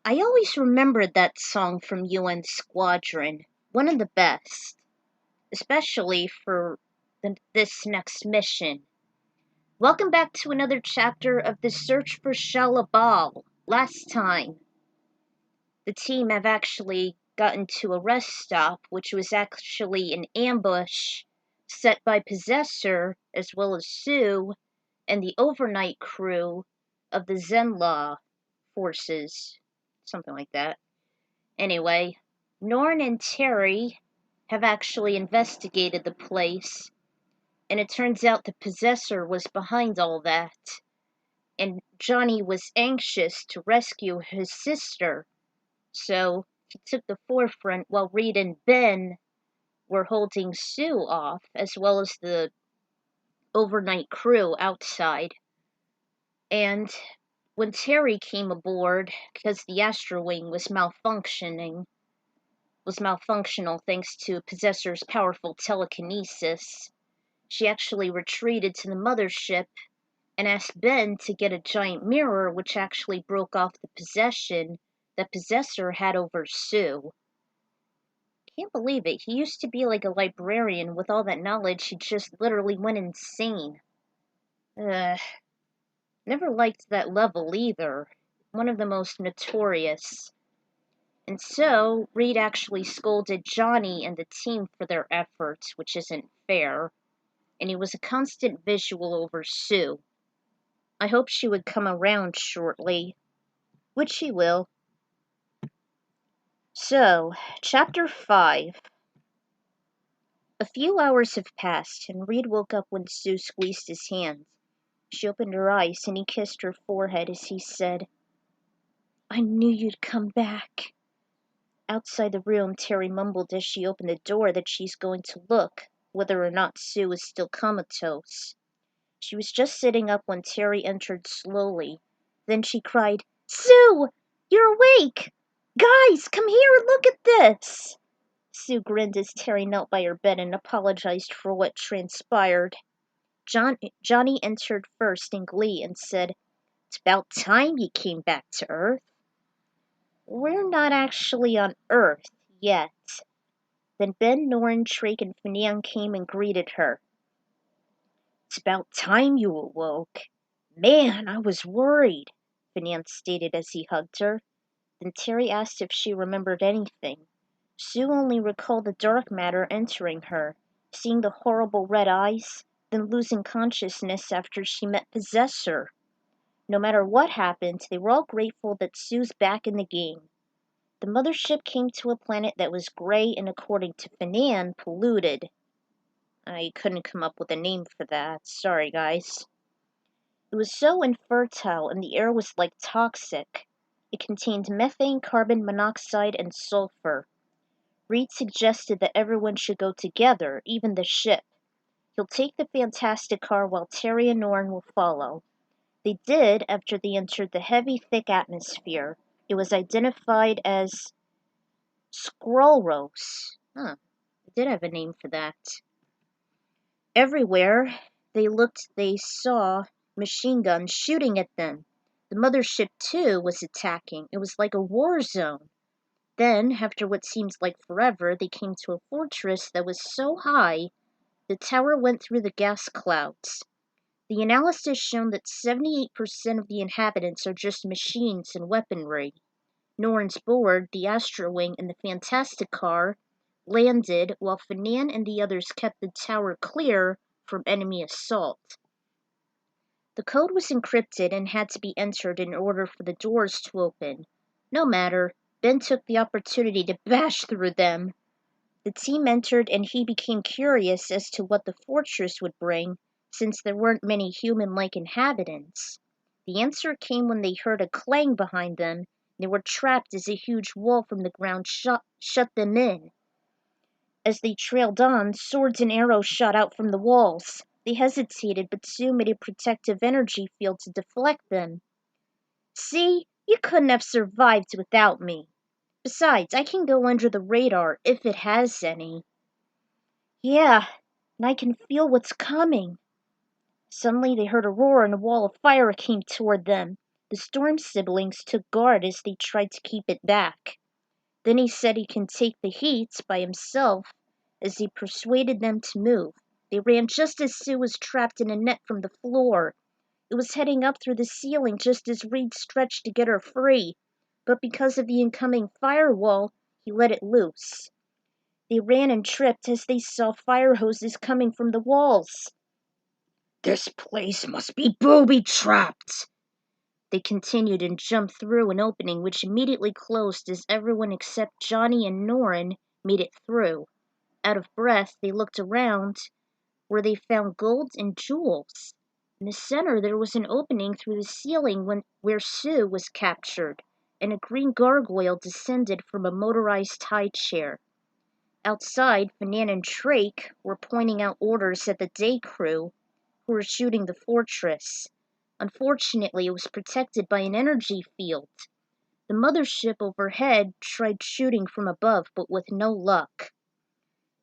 I always remembered that song from UN Squadron, one of the best, especially for this next mission. Welcome back to another chapter of the search for Shalla-Bal. Last time, the team have actually gotten to a rest stop, which was actually an ambush set by Possessor as well as Sue and the overnight crew of the Zenlaw forces. Something like that. Anyway, Norn and Terry have actually investigated the place, and it turns out the Possessor was behind all that, and Johnny was anxious to rescue his sister, so he took the forefront while Reed and Ben were holding Sue off, as well as the overnight crew outside. And when Terry came aboard, because the Astro Wing was malfunctional thanks to Possessor's powerful telekinesis, she actually retreated to the mothership and asked Ben to get a giant mirror which actually broke off the possession that Possessor had over Sue. Can't believe it. He used to be like a librarian with all that knowledge. He just literally went insane. Ugh. Never liked that level either. One of the most notorious. And so, Reed actually scolded Johnny and the team for their efforts, which isn't fair. And he was a constant visual over Sue. I hope she would come around shortly, which she will. So, Chapter 5. A few hours have passed, and Reed woke up when Sue squeezed his hand. She opened her eyes, and he kissed her forehead as he said, "I knew you'd come back." Outside the room, Terry mumbled as she opened the door that she's going to look, whether or not Sue is still comatose. She was just sitting up when Terry entered slowly. Then she cried, "Sue! You're awake! Guys, come here and look at this!" Sue grinned as Terry knelt by her bed and apologized for what transpired. Johnny entered first in glee and said, "It's about time you came back to Earth." "We're not actually on Earth yet." Then Ben, Norn, Trake, and Finian came and greeted her. "It's about time you awoke. Man, I was worried," Finian stated as he hugged her. Then Terry asked if she remembered anything. Sue only recalled the dark matter entering her, seeing the horrible red eyes, then losing consciousness after she met Possessor. No matter what happened, they were all grateful that Sue's back in the game. The mothership came to a planet that was gray and, according to Finian, polluted. I couldn't come up with a name for that. Sorry, guys. It was so infertile and the air was like toxic. It contained methane, carbon monoxide, and sulfur. Reed suggested that everyone should go together, even the ship. He'll take the fantastic car while Terry and Norn will follow. They did after they entered the heavy, thick atmosphere. It was identified as Skrulros. Huh, it did have a name for that. Everywhere they looked, they saw machine guns shooting at them. The mothership, too, was attacking. It was like a war zone. Then, after what seemed like forever, they came to a fortress that was so high, the tower went through the gas clouds. The analysis showed that 78% of the inhabitants are just machines and weaponry. Norn's board, the Astro Wing, and the Fantastic Car landed while Finian and the others kept the tower clear from enemy assault. The code was encrypted and had to be entered in order for the doors to open. No matter, Ben took the opportunity to bash through them. The team entered and he became curious as to what the fortress would bring, since there weren't many human-like inhabitants. The answer came when they heard a clang behind them. They were trapped as a huge wall from the ground shut them in. As they trailed on, swords and arrows shot out from the walls. They hesitated, but Sue made a protective energy field to deflect them. "See, you couldn't have survived without me. Besides, I can go under the radar if it has any." "Yeah, and I can feel what's coming." Suddenly they heard a roar and a wall of fire came toward them. The Storm siblings took guard as they tried to keep it back. Then he said he can take the heat by himself as he persuaded them to move. They ran just as Sue was trapped in a net from the floor. It was heading up through the ceiling just as Reed stretched to get her free, but because of the incoming firewall, he let it loose. They ran and tripped as they saw fire hoses coming from the walls. "This place must be booby-trapped," they continued and jumped through an opening which immediately closed as everyone except Johnny and Norrin made it through. Out of breath, they looked around, where they found gold and jewels. In the center, there was an opening through the ceiling where Sue was captured, and a green gargoyle descended from a motorized high chair. Outside, Fanan and Drake were pointing out orders at the day crew, who were shooting the fortress. Unfortunately, it was protected by an energy field. The mothership overhead tried shooting from above, but with no luck.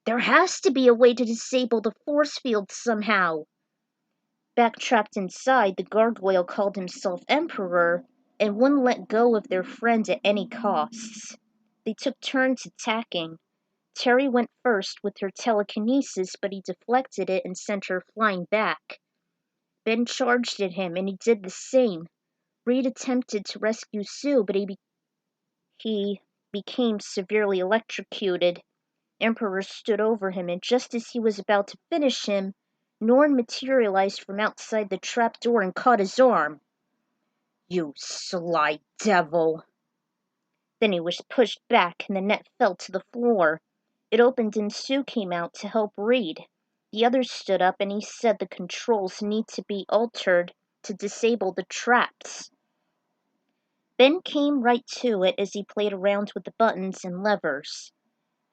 "There has to be a way to disable the force field somehow." Back trapped inside, the gargoyle called himself Emperor and wouldn't let go of their friend at any costs. They took turns attacking. Terry went first with her telekinesis, but he deflected it and sent her flying back. Ben charged at him, and he did the same. Reed attempted to rescue Sue, but he became severely electrocuted. Emperor stood over him, and just as he was about to finish him, Norn materialized from outside the trap door and caught his arm. "You sly devil!" Then he was pushed back, and the net fell to the floor. It opened and Sue came out to help Reed. The others stood up, and he said the controls need to be altered to disable the traps. Ben came right to it as he played around with the buttons and levers.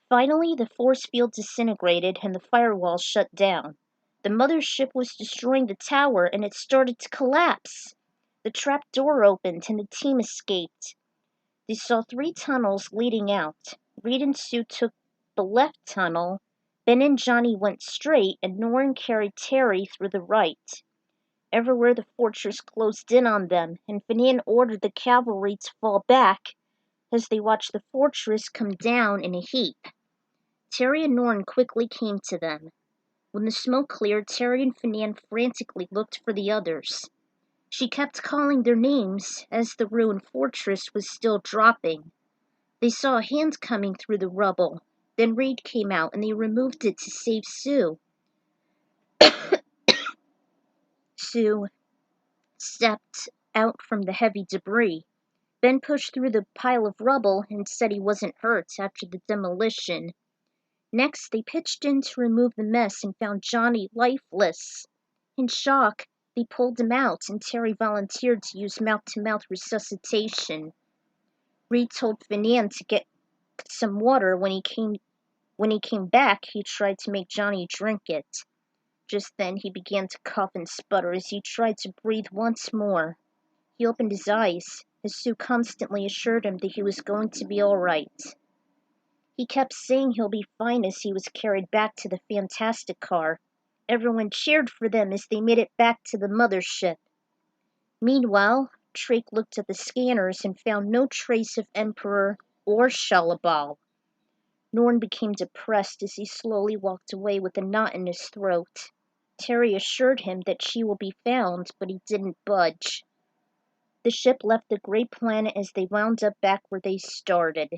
Finally, the force field disintegrated and the firewall shut down. The mothership was destroying the tower and it started to collapse. The trap door opened and the team escaped. They saw 3 tunnels leading out. Reed and Sue took the left tunnel. Ben and Johnny went straight and Norrin carried Terry through the right. Everywhere the fortress closed in on them, and Fanan ordered the cavalry to fall back as they watched the fortress come down in a heap. Terry and Norn quickly came to them. When the smoke cleared, Terry and Fanan frantically looked for the others. She kept calling their names as the ruined fortress was still dropping. They saw a hand coming through the rubble. Then Reed came out and they removed it to save Sue. Sue stepped out from the heavy debris. Ben pushed through the pile of rubble and said he wasn't hurt after the demolition. Next, they pitched in to remove the mess and found Johnny lifeless. In shock, they pulled him out and Terry volunteered to use mouth-to-mouth resuscitation. Reed told Fanan to get some water. When he came back, he tried to make Johnny drink it. Just then, he began to cough and sputter as he tried to breathe once more. He opened his eyes, as Sue constantly assured him that he was going to be all right. He kept saying he'll be fine as he was carried back to the Fantastic Car. Everyone cheered for them as they made it back to the mothership. Meanwhile, Drake looked at the scanners and found no trace of Emperor or Shalla-Bal. Norn became depressed as he slowly walked away with a knot in his throat. Terry assured him that she will be found, but he didn't budge. The ship left the Great Planet as they wound up back where they started.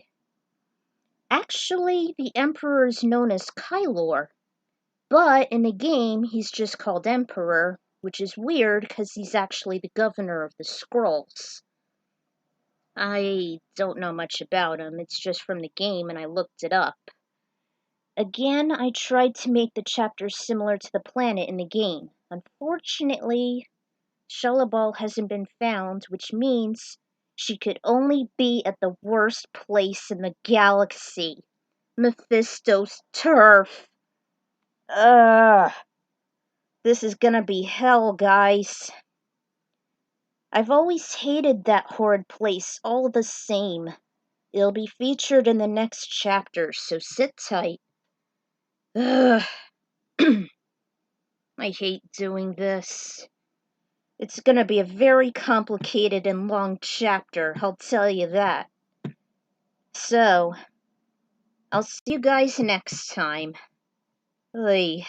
Actually, the Emperor is known as Kylor, but in the game he's just called Emperor, which is weird because he's actually the governor of the Skrulls. I don't know much about him, it's just from the game and I looked it up. Again, I tried to make the chapters similar to the planet in the game. Unfortunately, Shalla-Bal hasn't been found, which means she could only be at the worst place in the galaxy. Mephisto's turf. Ugh. This is gonna be hell, guys. I've always hated that horrid place all the same. It'll be featured in the next chapter, so sit tight. Ugh. I hate doing this. It's gonna be a very complicated and long chapter, I'll tell you that. So, I'll see you guys next time. Oy.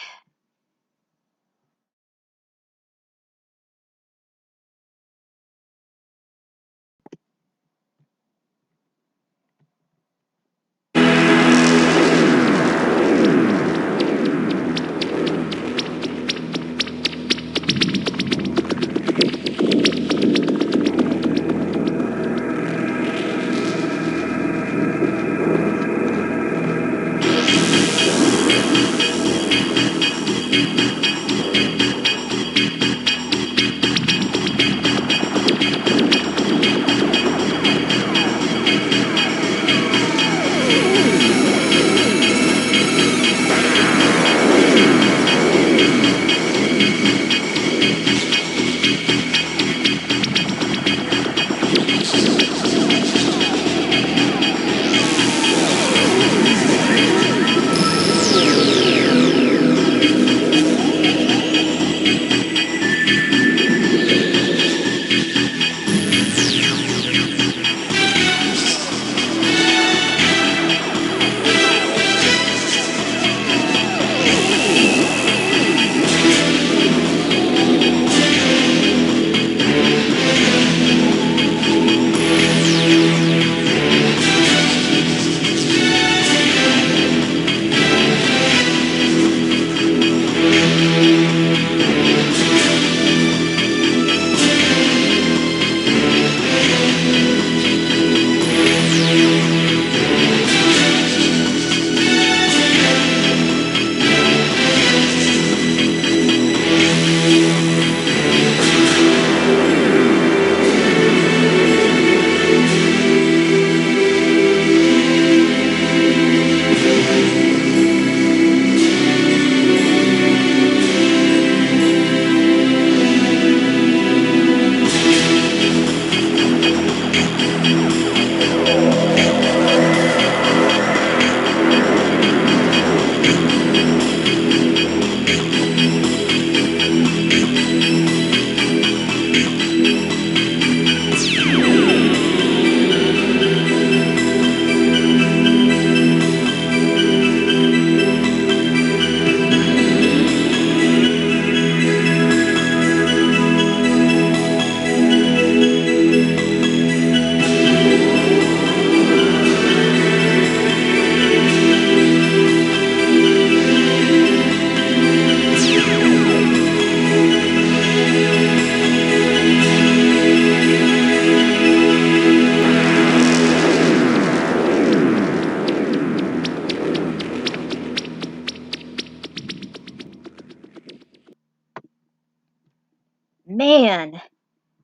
Man,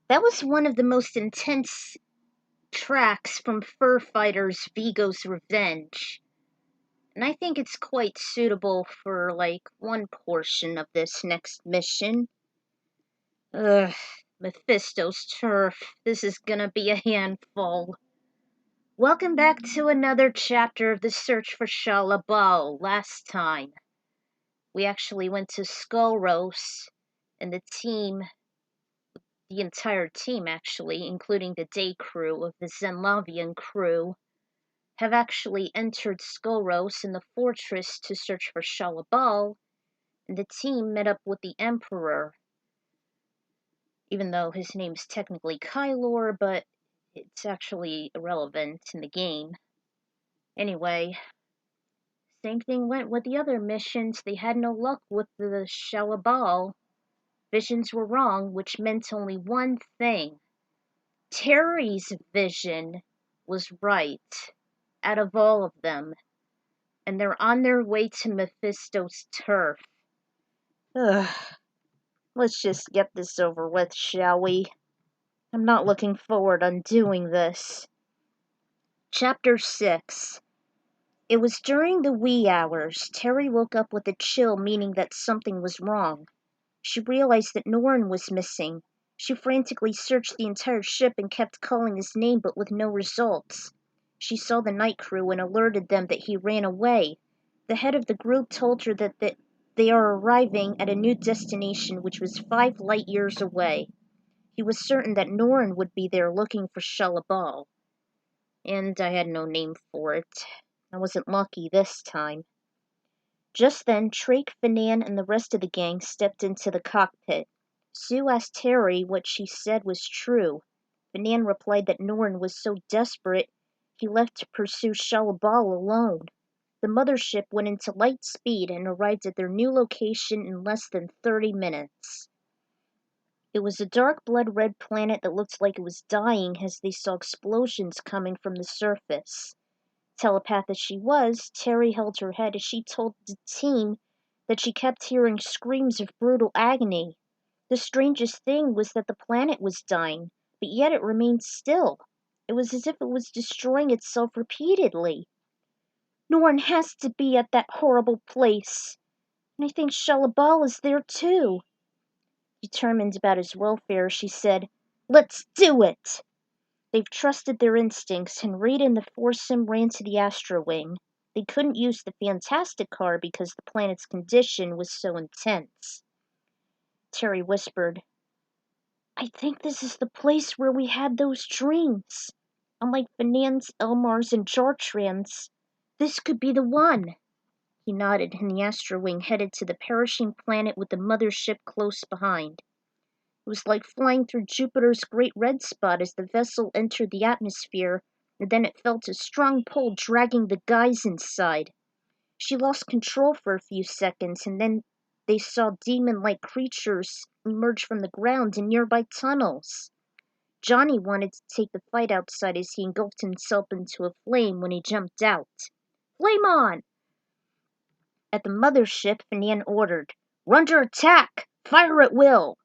that was one of the most intense tracks from Fur Fighter's Vigo's Revenge. And I think it's quite suitable for, like, one portion of this next mission. Ugh, Mephisto's turf. This is gonna be a handful. Welcome back to another chapter of the search for Shalla-Bal. Last time, we actually went to Skullros, and the entire team actually, including the day crew of the Zenlavian crew, have actually entered Skullros in the fortress to search for Shalla-Bal, and the team met up with the Emperor, even though his name's technically Kylor, but it's actually irrelevant in the game. Anyway, same thing went with the other missions. They had no luck with the Shalla-Bal. Visions were wrong, which meant only one thing. Terry's vision was right, out of all of them, and they're on their way to Mephisto's turf. Ugh. Let's just get this over with, shall we? I'm not looking forward on doing this. Chapter 6. It was during the wee hours. Terry woke up with a chill, meaning that something was wrong. She realized that Norrin was missing. She frantically searched the entire ship and kept calling his name, but with no results. She saw the night crew and alerted them that he ran away. The head of the group told her that they are arriving at a new destination which was 5 light years away. He was certain that Norrin would be there looking for Shalla-Bal, and I had no name for it. I wasn't lucky this time. Just then, Trake, Finan, and the rest of the gang stepped into the cockpit. Sue asked Terry what she said was true. Finan replied that Norrin was so desperate he left to pursue Shalla-Bal alone. The mothership went into light speed and arrived at their new location in less than 30 minutes. It was a dark blood-red planet that looked like it was dying as they saw explosions coming from the surface. Telepath as she was, Terry held her head as she told the team that she kept hearing screams of brutal agony. The strangest thing was that the planet was dying, but yet it remained still. It was as if it was destroying itself repeatedly. Norrin has to be at that horrible place, and I think Shalla-Bal is there too. Determined about his welfare, she said, "Let's do it!" They've trusted their instincts, and Reed and the foursome ran to the Astro Wing. They couldn't use the Fantastic car because the planet's condition was so intense. Terry whispered, "I think this is the place where we had those dreams. Unlike Finan's, Elmar's, and Jartran's, this could be the one." He nodded, and the Astro Wing headed to the perishing planet with the mothership close behind. It was like flying through Jupiter's great red spot as the vessel entered the atmosphere, and then it felt a strong pull dragging the guys inside. She lost control for a few seconds, and then they saw demon-like creatures emerge from the ground in nearby tunnels. Johnny wanted to take the fight outside as he engulfed himself into a flame when he jumped out. "Flame on!" At the mothership, Finan ordered, "We're under attack! Fire at will!"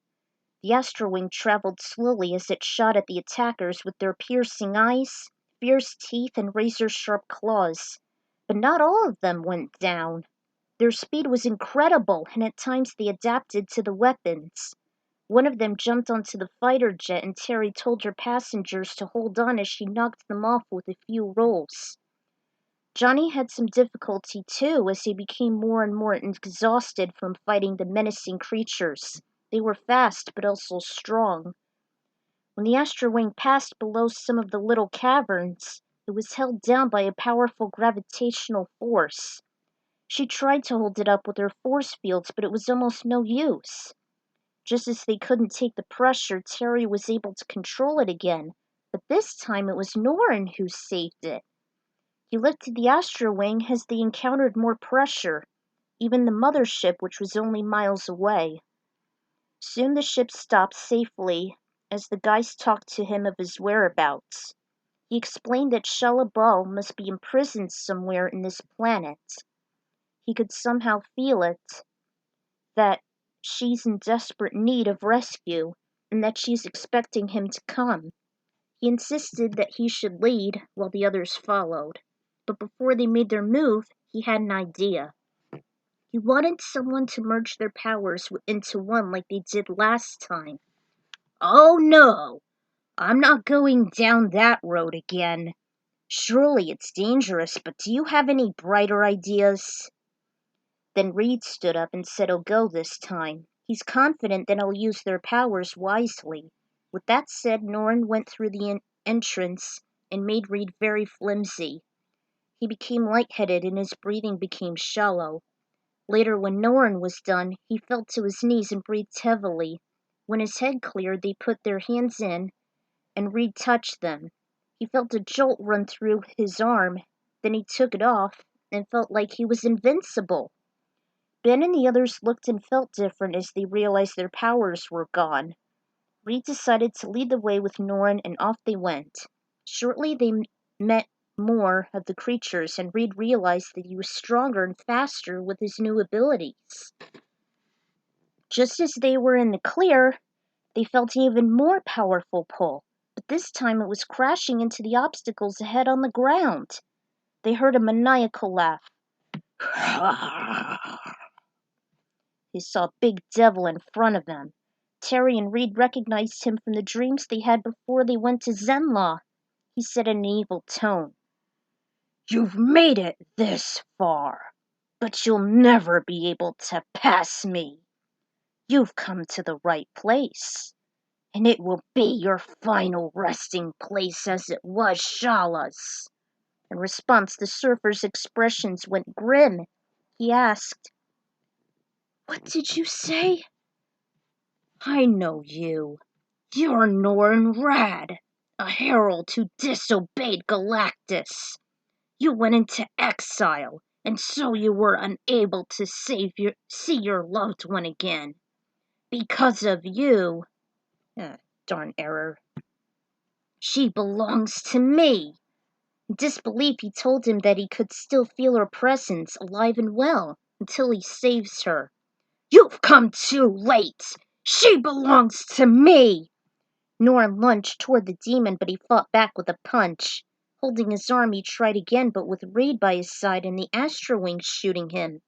The Astro Wing traveled slowly as it shot at the attackers with their piercing eyes, fierce teeth, and razor-sharp claws. But not all of them went down. Their speed was incredible, and at times they adapted to the weapons. One of them jumped onto the fighter jet, and Terry told her passengers to hold on as she knocked them off with a few rolls. Johnny had some difficulty too as he became more and more exhausted from fighting the menacing creatures. They were fast, but also strong. When the Astro Wing passed below some of the little caverns, it was held down by a powerful gravitational force. She tried to hold it up with her force fields, but it was almost no use. Just as they couldn't take the pressure, Terry was able to control it again, but this time it was Norrin who saved it. He lifted the Astro Wing as they encountered more pressure, even the mothership, which was only miles away. Soon the ship stopped safely as the guys talked to him of his whereabouts. He explained that Shalla-Bal must be imprisoned somewhere in this planet. He could somehow feel it, that she's in desperate need of rescue, and that she's expecting him to come. He insisted that he should lead while the others followed, but before they made their move, he had an idea. He wanted someone to merge their powers into one like they did last time. "Oh no, I'm not going down that road again. Surely it's dangerous, but do you have any brighter ideas?" Then Reed stood up and said he'll go this time. He's confident that he'll use their powers wisely. With that said, Norrin went through the entrance and made Reed very flimsy. He became lightheaded and his breathing became shallow. Later, when Norrin was done, he fell to his knees and breathed heavily. When his head cleared, they put their hands in, and Reed touched them. He felt a jolt run through his arm, then he took it off, and felt like he was invincible. Ben and the others looked and felt different as they realized their powers were gone. Reed decided to lead the way with Norrin, and off they went. Shortly they met more of the creatures, and Reed realized that he was stronger and faster with his new abilities. Just as they were in the clear, they felt an even more powerful pull, but this time it was crashing into the obstacles ahead on the ground. They heard a maniacal laugh. They saw a big devil in front of them. Terry and Reed recognized him from the dreams they had before they went to Zenlaw. He said in an evil tone, "You've made it this far, but you'll never be able to pass me. You've come to the right place. and it will be your final resting place as it was Shala's. In response, the surfer's expressions went grim. He asked, "What did you say?" "I know you. You're Norn Rad, a herald who disobeyed Galactus. You went into exile, and so you were unable to see your loved one again. Because of you, darn error, she belongs to me." In disbelief, he told him that he could still feel her presence, alive and well, until he saves her. "You've come too late! She belongs to me!" Norn lunged toward the demon, but he fought back with a punch. Holding his arm, he tried again, but with Reed by his side and the Astro Wing shooting him.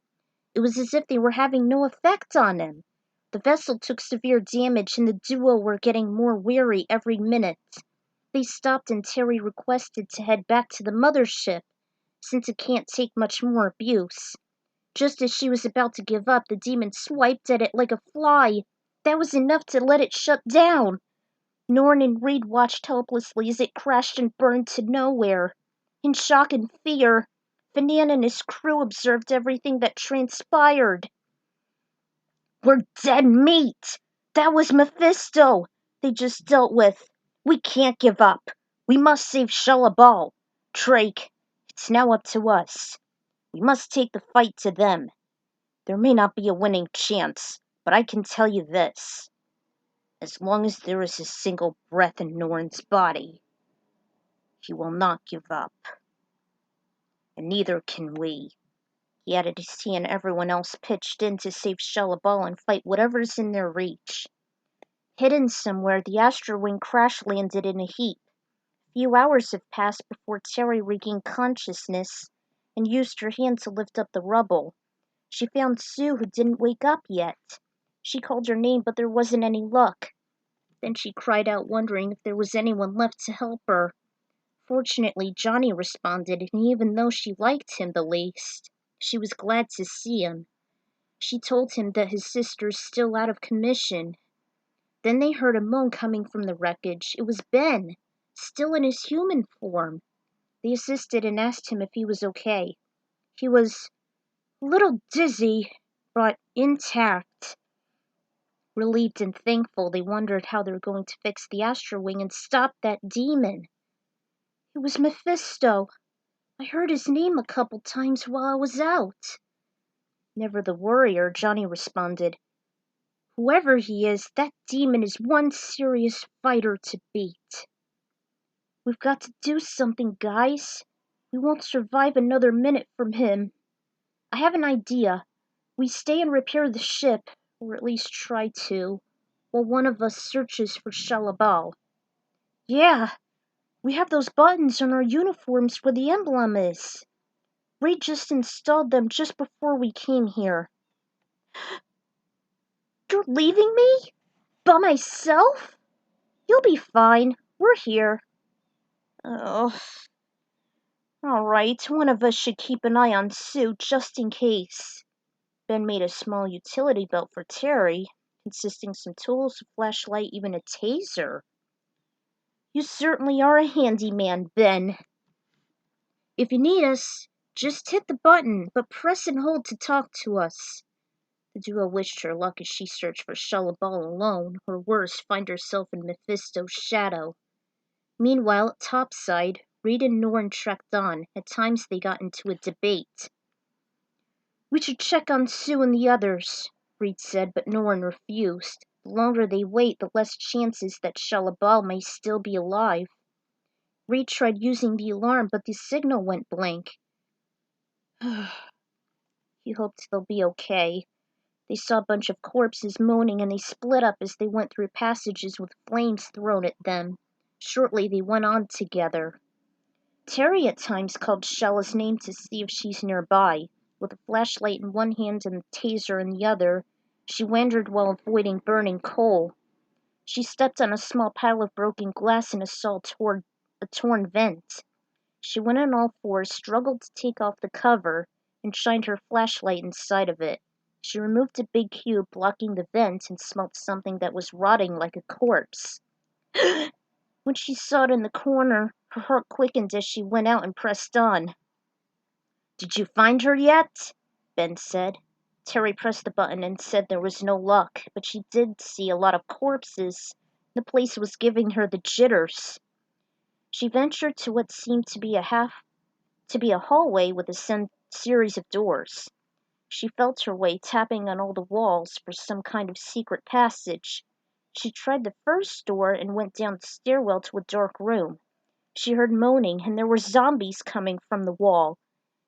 It was as if they were having no effect on him. The vessel took severe damage, and the duo were getting more weary every minute. They stopped, and Terry requested to head back to the mothership, since it can't take much more abuse. Just as she was about to give up, the demon swiped at it like a fly. That was enough to let it shut down. Norn and Reed watched helplessly as it crashed and burned to nowhere. In shock and fear, Fanan and his crew observed everything that transpired. "We're dead meat! That was Mephisto they just dealt with. We can't give up. We must save Shalla-Bal. Drake, it's now up to us. We must take the fight to them. There may not be a winning chance, but I can tell you this. As long as there is a single breath in Norn's body, he will not give up. And neither can we." He added his hand. Everyone else pitched in to save Shalla-Bal and fight whatever's in their reach. Hidden somewhere, the Astro Wing crash-landed in a heap. A few hours have passed before Terry regained consciousness and used her hand to lift up the rubble. She found Sue, who didn't wake up yet. She called her name, but there wasn't any luck. Then she cried out, wondering if there was anyone left to help her. Fortunately, Johnny responded, and even though she liked him the least, she was glad to see him. She told him that his sister's still out of commission. Then they heard a moan coming from the wreckage. It was Ben, still in his human form. They assisted and asked him if he was okay. He was a little dizzy, but intact. Relieved and thankful, they wondered how they were going to fix the Astro Wing and stop that demon. "It was Mephisto. I heard his name a couple times while I was out." "Never the worrier," Johnny responded. "Whoever he is, that demon is one serious fighter to beat. We've got to do something, guys. We won't survive another minute from him. I have an idea. We stay and repair the ship, or at least try to, while one of us searches for Shalla-Bal." "Yeah, we have those buttons on our uniforms where the emblem is. Reed just installed them just before we came here." "You're leaving me? By myself?" "You'll be fine. We're here." "Oh, all right. One of us should keep an eye on Sue just in case." Ben made a small utility belt for Terry, consisting of some tools, a flashlight, even a taser. "You certainly are a handyman, Ben. If you need us, just hit the button, but press and hold to talk to us." The duo wished her luck as she searched for Shalla-Bal alone, or worse, find herself in Mephisto's shadow. Meanwhile, at topside, Reed and Norn trekked on. At times they got into a debate. "We should check on Sue and the others," Reed said, but Norn refused. The longer they wait, the less chances that Shalla-Bal may still be alive. Reed tried using the alarm, but the signal went blank. He hoped they'll be okay. They saw a bunch of corpses moaning, and they split up as they went through passages with flames thrown at them. Shortly, they went on together. Terry at times called Shella's name to see if she's nearby. With a flashlight in one hand and a taser in the other, she wandered while avoiding burning coal. She stepped on a small pile of broken glass and saw a torn vent. She went on all fours, struggled to take off the cover, and shined her flashlight inside of it. She removed a big cube blocking the vent and smelt something that was rotting like a corpse. When she saw it in the corner, her heart quickened as she went out and pressed on. "Did you find her yet?" Ben said. Terry pressed the button and said there was no luck, but she did see a lot of corpses. The place was giving her the jitters. She ventured to what seemed to be a hallway with a series of doors. She felt her way, tapping on all the walls for some kind of secret passage. She tried the first door and went down the stairwell to a dark room. She heard moaning, and there were zombies coming from the wall.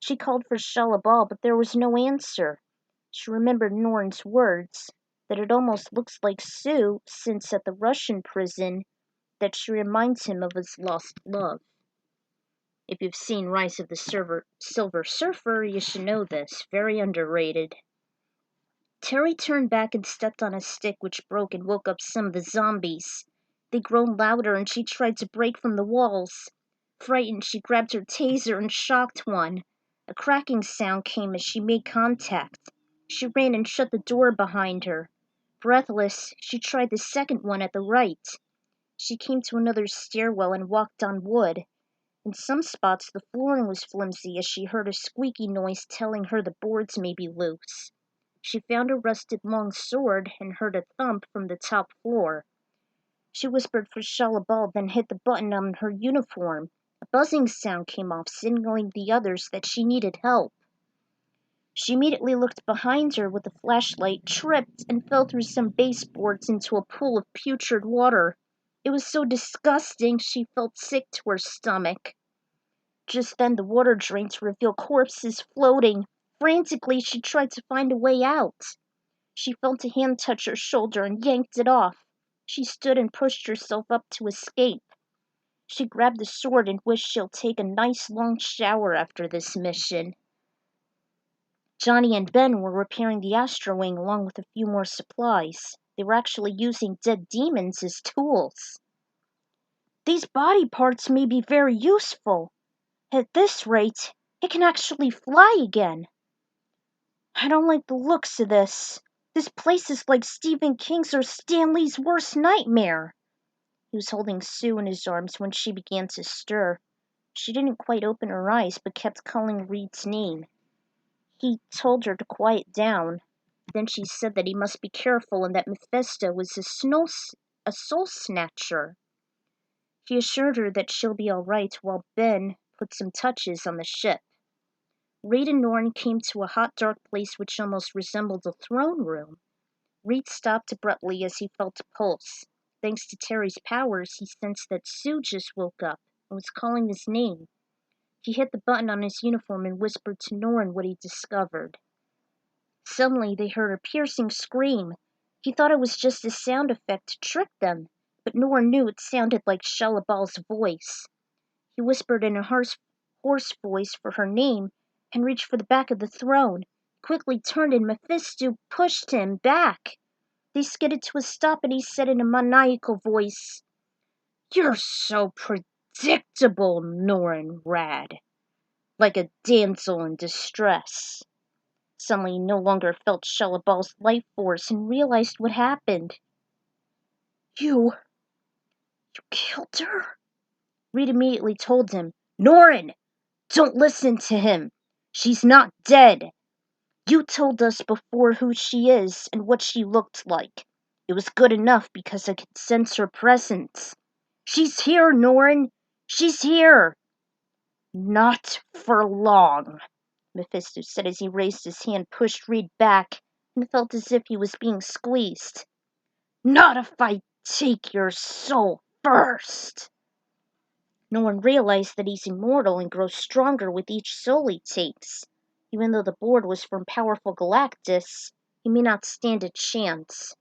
She called for Shalla-Bal, but there was no answer. She remembered Norn's words, that it almost looks like Sue, since at the Russian prison, that she reminds him of his lost love. If you've seen Rise of the Silver Surfer, you should know this. Very underrated. Terry turned back and stepped on a stick, which broke and woke up some of the zombies. They groaned louder, and she tried to break from the walls. Frightened, she grabbed her taser and shocked one. A cracking sound came as she made contact. She ran and shut the door behind her. Breathless, she tried the second one at the right. She came to another stairwell and walked on wood. In some spots, the flooring was flimsy as she heard a squeaky noise telling her the boards may be loose. She found a rusted long sword and heard a thump from the top floor. She whispered for Shalla-Bal, then hit the button on her uniform. A buzzing sound came off, signaling the others that she needed help. She immediately looked behind her with the flashlight, tripped, and fell through some baseboards into a pool of putrid water. It was so disgusting she felt sick to her stomach. Just then the water drained to reveal corpses floating. Frantically, she tried to find a way out. She felt a hand touch her shoulder and yanked it off. She stood and pushed herself up to escape. She grabbed the sword and wished she'll take a nice long shower after this mission. Johnny and Ben were repairing the Astro Wing along with a few more supplies. They were actually using dead demons as tools. "These body parts may be very useful. At this rate, it can actually fly again. I don't like the looks of this. This place is like Stephen King's or Stanley's worst nightmare." He was holding Sue in his arms when she began to stir. She didn't quite open her eyes, but kept calling Reed's name. He told her to quiet down. Then she said that he must be careful and that Mephisto was a soul snatcher. He assured her that she'll be all right while Ben put some touches on the ship. Reed and Norn came to a hot, dark place which almost resembled a throne room. Reed stopped abruptly as he felt a pulse. Thanks to Terry's powers, he sensed that Sue just woke up and was calling his name. He hit the button on his uniform and whispered to Norn what he discovered. Suddenly, they heard a piercing scream. He thought it was just a sound effect to trick them, but Norn knew it sounded like Shalla-Bal's voice. He whispered in a hoarse voice for her name and reached for the back of the throne, quickly turned and Mephisto pushed him back. They skidded to a stop and he said in a maniacal voice, "You're so predictable, Norrin Rad. Like a damsel in distress." Suddenly he no longer felt Shalla-Bal's life force and realized what happened. You killed her?" Reed immediately told him, "Norrin, don't listen to him. She's not dead. You told us before who she is and what she looked like. It was good enough because I could sense her presence. She's here, Norrin. She's here." "Not for long," Mephisto said as he raised his hand, pushed Reed back, and felt as if he was being squeezed. "Not if I take your soul first." Norrin realized that he's immortal and grows stronger with each soul he takes. Even though the board was from powerful Galactus, he may not stand a chance.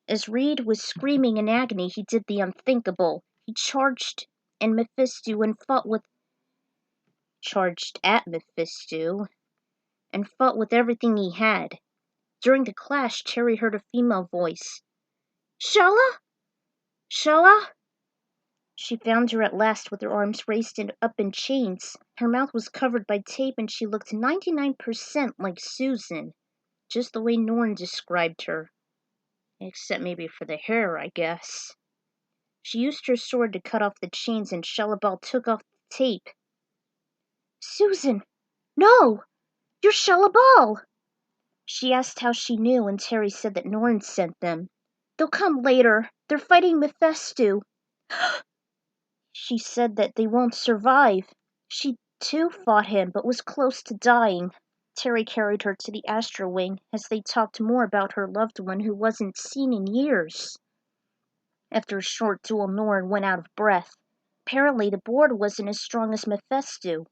As Reed was screaming in agony, he did the unthinkable. He charged at Mephisto and fought with everything he had. During the clash, Terry heard a female voice. "Shalla? Shalla?" She found her at last with her arms raised up in chains. Her mouth was covered by tape and she looked 99% like Susan. just the way Norn described her. Except maybe for the hair, I guess. She used her sword to cut off the chains and Shalla-Bal took off the tape. Susan! No! You're Shalla-Bal! She asked how she knew, and Terry said that Norn sent them. They'll come later. They're fighting Mephisto. She said that they won't survive. She, too, fought him, but was close to dying. Terry carried her to the Astro Wing as they talked more about her loved one who wasn't seen in years. After a short duel, Norn went out of breath. Apparently, the board wasn't as strong as Mephisto.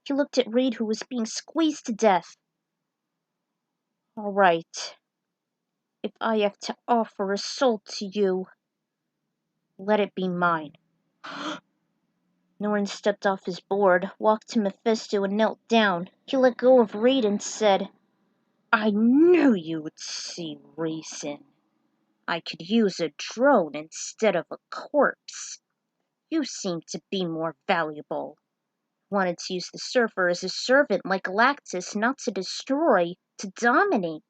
He looked at Reed, who was being squeezed to death. All right. If I have to offer a soul to you, let it be mine. Norn stepped off his board, walked to Mephisto, and knelt down. He let go of Reed and said, I knew you'd see reason. I could use a drone instead of a corpse. You seem to be more valuable. Wanted to use the surfer as a servant like Galactus, not to destroy, to dominate.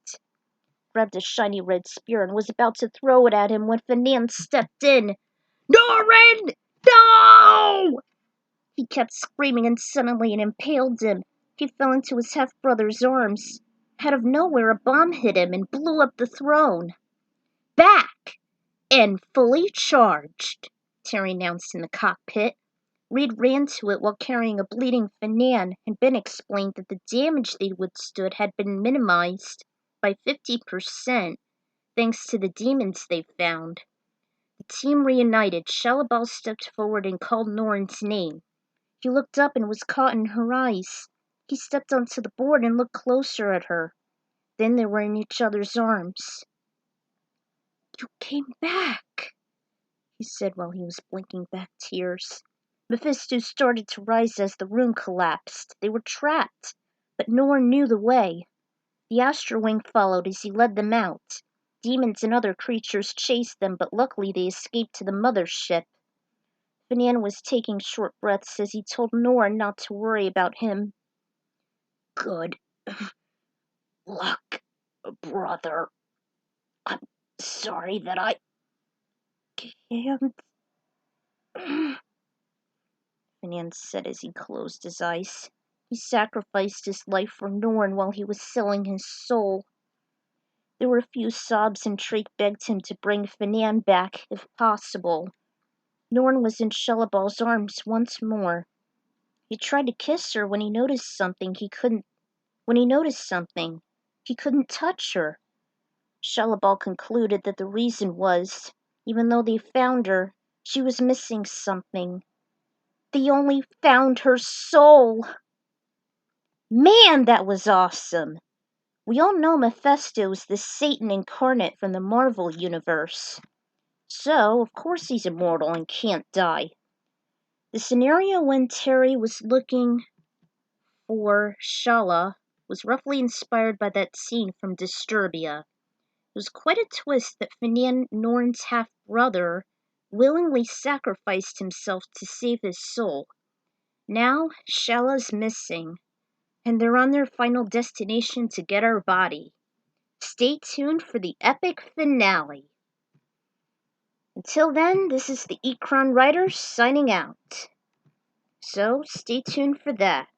Grabbed a shiny red spear and was about to throw it at him when Fernand stepped in. Norrin! No! He kept screaming and suddenly it impaled him. He fell into his half-brother's arms. Out of nowhere, a bomb hit him and blew up the throne. Back! And fully charged, Terry announced in the cockpit. Reed ran to it while carrying a bleeding Fernand, and Ben explained that the damage they withstood had been minimized by 50% thanks to the demons they found. The team reunited. Shalla-Bal stepped forward and called Norn's name. He looked up and was caught in her eyes. He stepped onto the board and looked closer at her. Then they were in each other's arms. You came back, he said while he was blinking back tears. Mephisto started to rise as the room collapsed. They were trapped, but Norn knew the way. The Astro Wing followed as he led them out. Demons and other creatures chased them, but luckily they escaped to the mothership. Fernand was taking short breaths as he told Norn not to worry about him. Good luck, brother. I'm sorry that I can't. Fernand said as he closed his eyes. He sacrificed his life for Norn while he was selling his soul. There were a few sobs and Drake begged him to bring Fernand back, if possible. Norn was in Shalla-Bal's arms once more. He tried to kiss her when he noticed something he couldn't touch her. Shalla-Bal concluded that the reason was, even though they found her, she was missing something. They only found her soul. Man, that was awesome! We all know Mephisto is the Satan incarnate from the Marvel Universe. So, of course he's immortal and can't die. The scenario when Terry was looking for Shala was roughly inspired by that scene from Disturbia. It was quite a twist that Fernand, Norn's half-brother, willingly sacrificed himself to save his soul. Now, Shala's missing, and they're on their final destination to get her body. Stay tuned for the epic finale. Until then, this is the Ekron Writers signing out. So, stay tuned for that.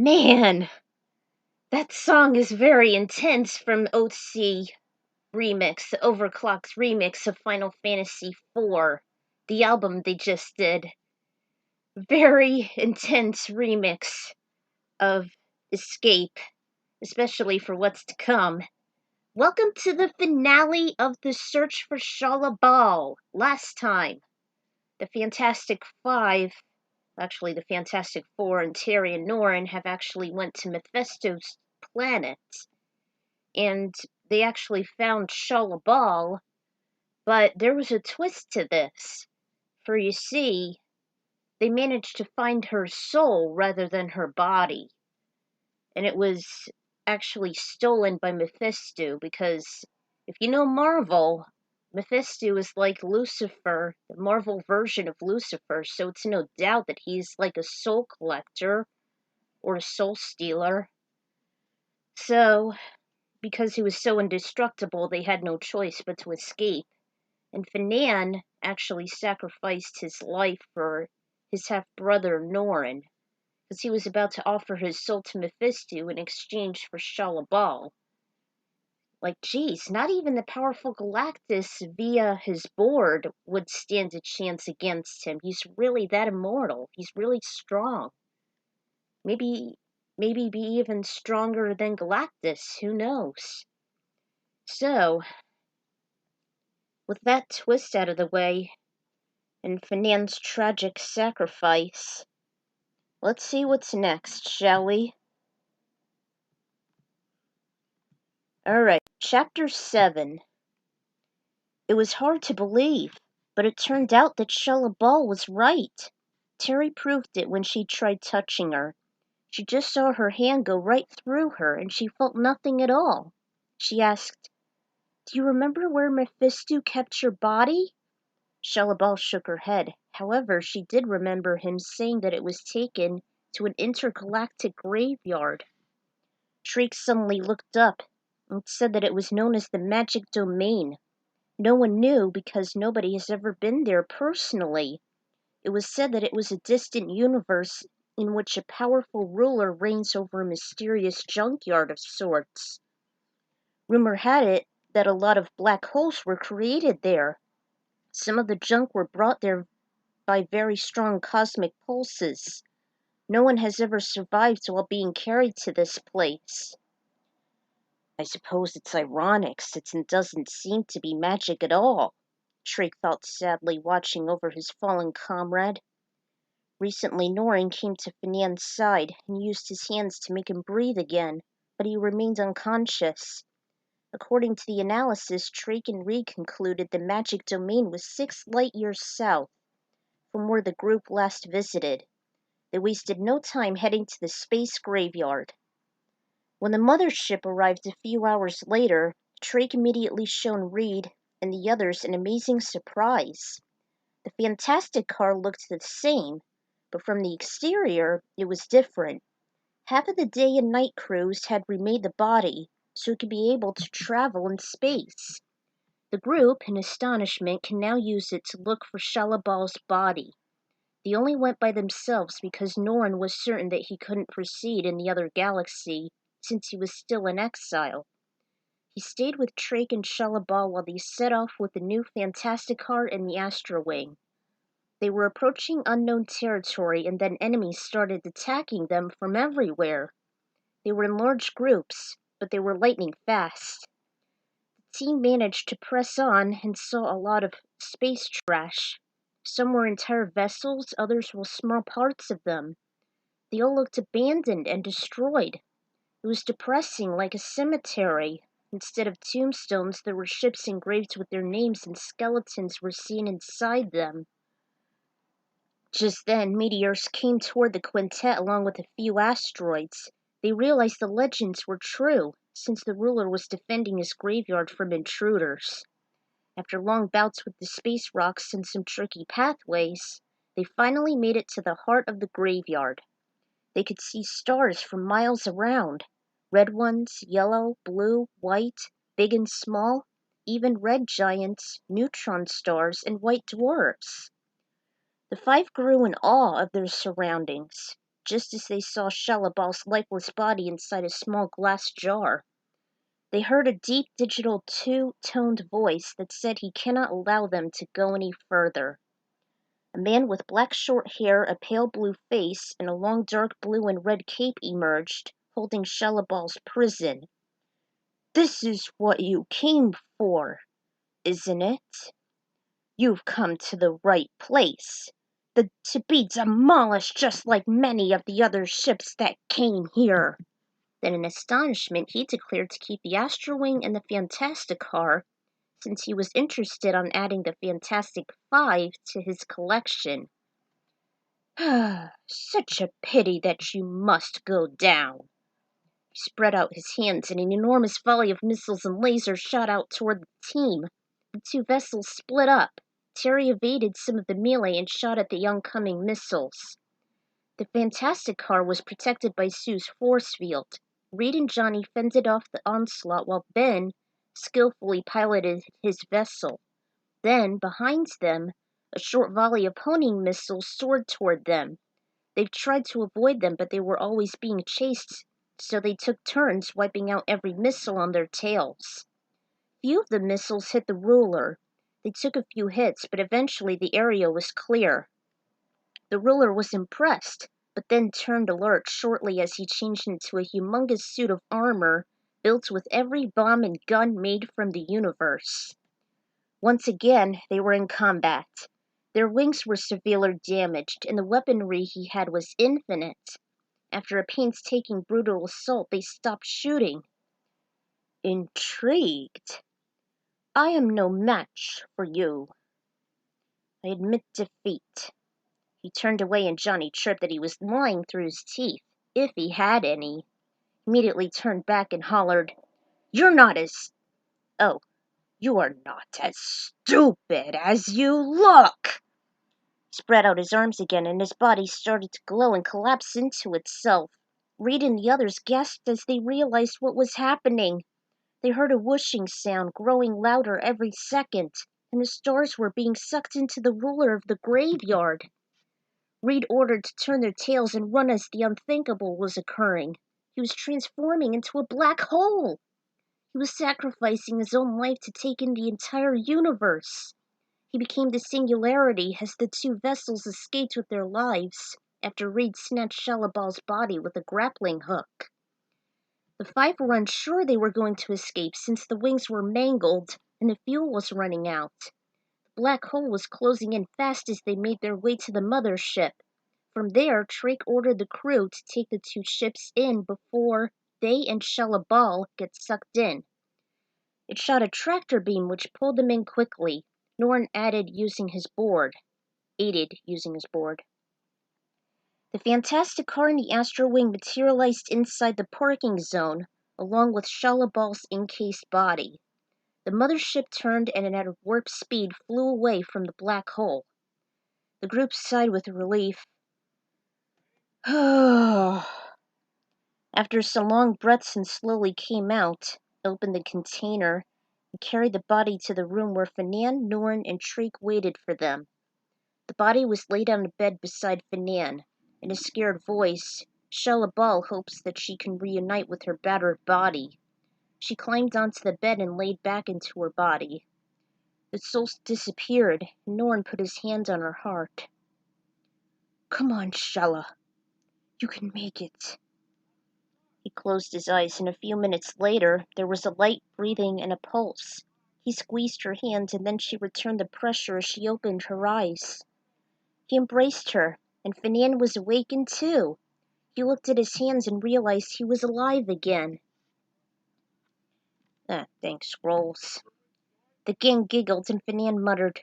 Man, that song is very intense from OC Remix, the Overclocked remix of Final Fantasy IV, the album they just did. Very intense remix of Escape, especially for what's to come. Welcome to the finale of the search for Shalla-Bal. Last time, the Fantastic Five, actually the Fantastic Four and Terry and Norrin have actually went to Mephisto's planet, and they actually found Shalla-Bal, but there was a twist to this. For you see, they managed to find her soul rather than her body. And it was actually stolen by Mephisto because if you know Marvel, Mephisto is like Lucifer, the Marvel version of Lucifer, so it's no doubt that he's like a soul collector or a soul stealer. So, because he was so indestructible, they had no choice but to escape. And Fanan actually sacrificed his life for his half-brother Norrin, because he was about to offer his soul to Mephisto in exchange for Shalla-Bal. Like, geez, not even the powerful Galactus via his board would stand a chance against him. He's really that immortal. He's really strong. Maybe be even stronger than Galactus. Who knows? So, with that twist out of the way, and Fanan's tragic sacrifice, let's see what's next, shall we? Alright, Chapter 7. It was hard to believe, but it turned out that Shalla-Bal was right. Terry proved it when she tried touching her. She just saw her hand go right through her, and she felt nothing at all. She asked, "Do you remember where Mephisto kept your body?" Shalla-Bal shook her head. However, she did remember him saying that it was taken to an intergalactic graveyard. Shriek suddenly looked up and said that it was known as the Magic Domain. No one knew because nobody has ever been there personally. It was said that it was a distant universe in which a powerful ruler reigns over a mysterious junkyard of sorts. Rumor had it that a lot of black holes were created there. Some of the junk were brought there by very strong cosmic pulses. No one has ever survived while being carried to this place. I suppose it's ironic, since it doesn't seem to be magic at all, Shrike thought sadly, watching over his fallen comrade. Recently Norrin came to Fanan's side and used his hands to make him breathe again, but he remained unconscious. According to the analysis, Drake and Reed concluded the magic domain was 6 light-years south from where the group last visited. They wasted no time heading to the space graveyard. When the mothership arrived a few hours later, Drake immediately shown Reed and the others an amazing surprise. The fantastic car looked the same, but from the exterior, it was different. Half of the day and night crews had remade the body so it could be able to travel in space. The group, in astonishment, can now use it to look for Shalla-Bal's body. They only went by themselves because Norrin was certain that he couldn't proceed in the other galaxy since he was still in exile. He stayed with Drake and Shalla-Bal while they set off with the new Fantastic Car and the Astra Wing. They were approaching unknown territory and then enemies started attacking them from everywhere. They were in large groups, but they were lightning fast. The team managed to press on and saw a lot of space trash. Some were entire vessels, others were small parts of them. They all looked abandoned and destroyed. It was depressing, like a cemetery. Instead of tombstones, there were ships engraved with their names and skeletons were seen inside them. Just then, meteors came toward the quintet along with a few asteroids. They realized the legends were true, since the ruler was defending his graveyard from intruders. After long bouts with the space rocks and some tricky pathways, they finally made it to the heart of the graveyard. They could see stars for miles around. Red ones, yellow, blue, white, big and small, even red giants, neutron stars, and white dwarfs. The 5 grew in awe of their surroundings. just as they saw Shalla-Bal's lifeless body inside a small glass jar. They heard a deep digital two-toned voice that said he cannot allow them to go any further. A man with black short hair, a pale blue face, and a long dark blue and red cape emerged, holding Shalla-Bal's prison. "This is what you came for, isn't it? You've come to the right place. To be demolished just like many of the other ships that came here." Then in astonishment he declared to keep the Astrowing and the Fantastic Car, since he was interested on adding the Fantastic Five to his collection. "Such a pity that you must go down." He spread out his hands, and an enormous volley of missiles and lasers shot out toward the team. The two vessels split up. Terry evaded some of the melee and shot at the oncoming missiles. The Fantastic Car was protected by Sue's force field. Reed and Johnny fended off the onslaught while Ben skillfully piloted his vessel. Then, behind them, a short volley of homing missiles soared toward them. They tried to avoid them, but they were always being chased, so they took turns wiping out every missile on their tails. Few of the missiles hit the ruler. They took a few hits, but eventually the area was clear. The ruler was impressed, but then turned alert shortly as he changed into a humongous suit of armor built with every bomb and gun made from the universe. Once again, they were in combat. Their wings were severely damaged, and the weaponry he had was infinite. After a painstaking brutal assault, they stopped shooting. "Intrigued? I am no match for you. I admit defeat." He turned away and Johnny chirped that he was lying through his teeth, if he had any. Immediately turned back and hollered, "You're not as... Oh, you are not as stupid as you look!" He spread out his arms again and his body started to glow and collapse into itself. Reed and the others gasped as they realized what was happening. They heard a whooshing sound growing louder every second, and the stars were being sucked into the ruler of the graveyard. Reed ordered to turn their tails and run as the unthinkable was occurring. He was transforming into a black hole. He was sacrificing his own life to take in the entire universe. He became the Singularity as the two vessels escaped with their lives after Reed snatched Shalla-Bal's body with a grappling hook. The five were unsure they were going to escape since the wings were mangled and the fuel was running out. The black hole was closing in fast as they made their way to the mothership. From there, Drake ordered the crew to take the two ships in before they and Shalla-Bal get sucked in. It shot a tractor beam which pulled them in quickly. Norn aided using his board. The Fantastic Car and the Astrowing materialized inside the parking zone, along with Shalla-Bal's encased body. The mothership turned and at warp speed flew away from the black hole. The group sighed with relief. After some long breaths and slowly came out, opened the container, and carried the body to the room where Fanan, Norn, and Treek waited for them. The body was laid on a bed beside Fanan. In a scared voice, Shalla-Bal hopes that she can reunite with her battered body. She climbed onto the bed and laid back into her body. The soul disappeared, and Norn put his hand on her heart. "Come on, Shalla. You can make it." He closed his eyes, and a few minutes later, there was a light breathing and a pulse. He squeezed her hand, and then she returned the pressure as she opened her eyes. He embraced her, and Fanan was awakened too. He looked at his hands and realized he was alive again. Thanks, Rolls." The gang giggled, and Fanan muttered,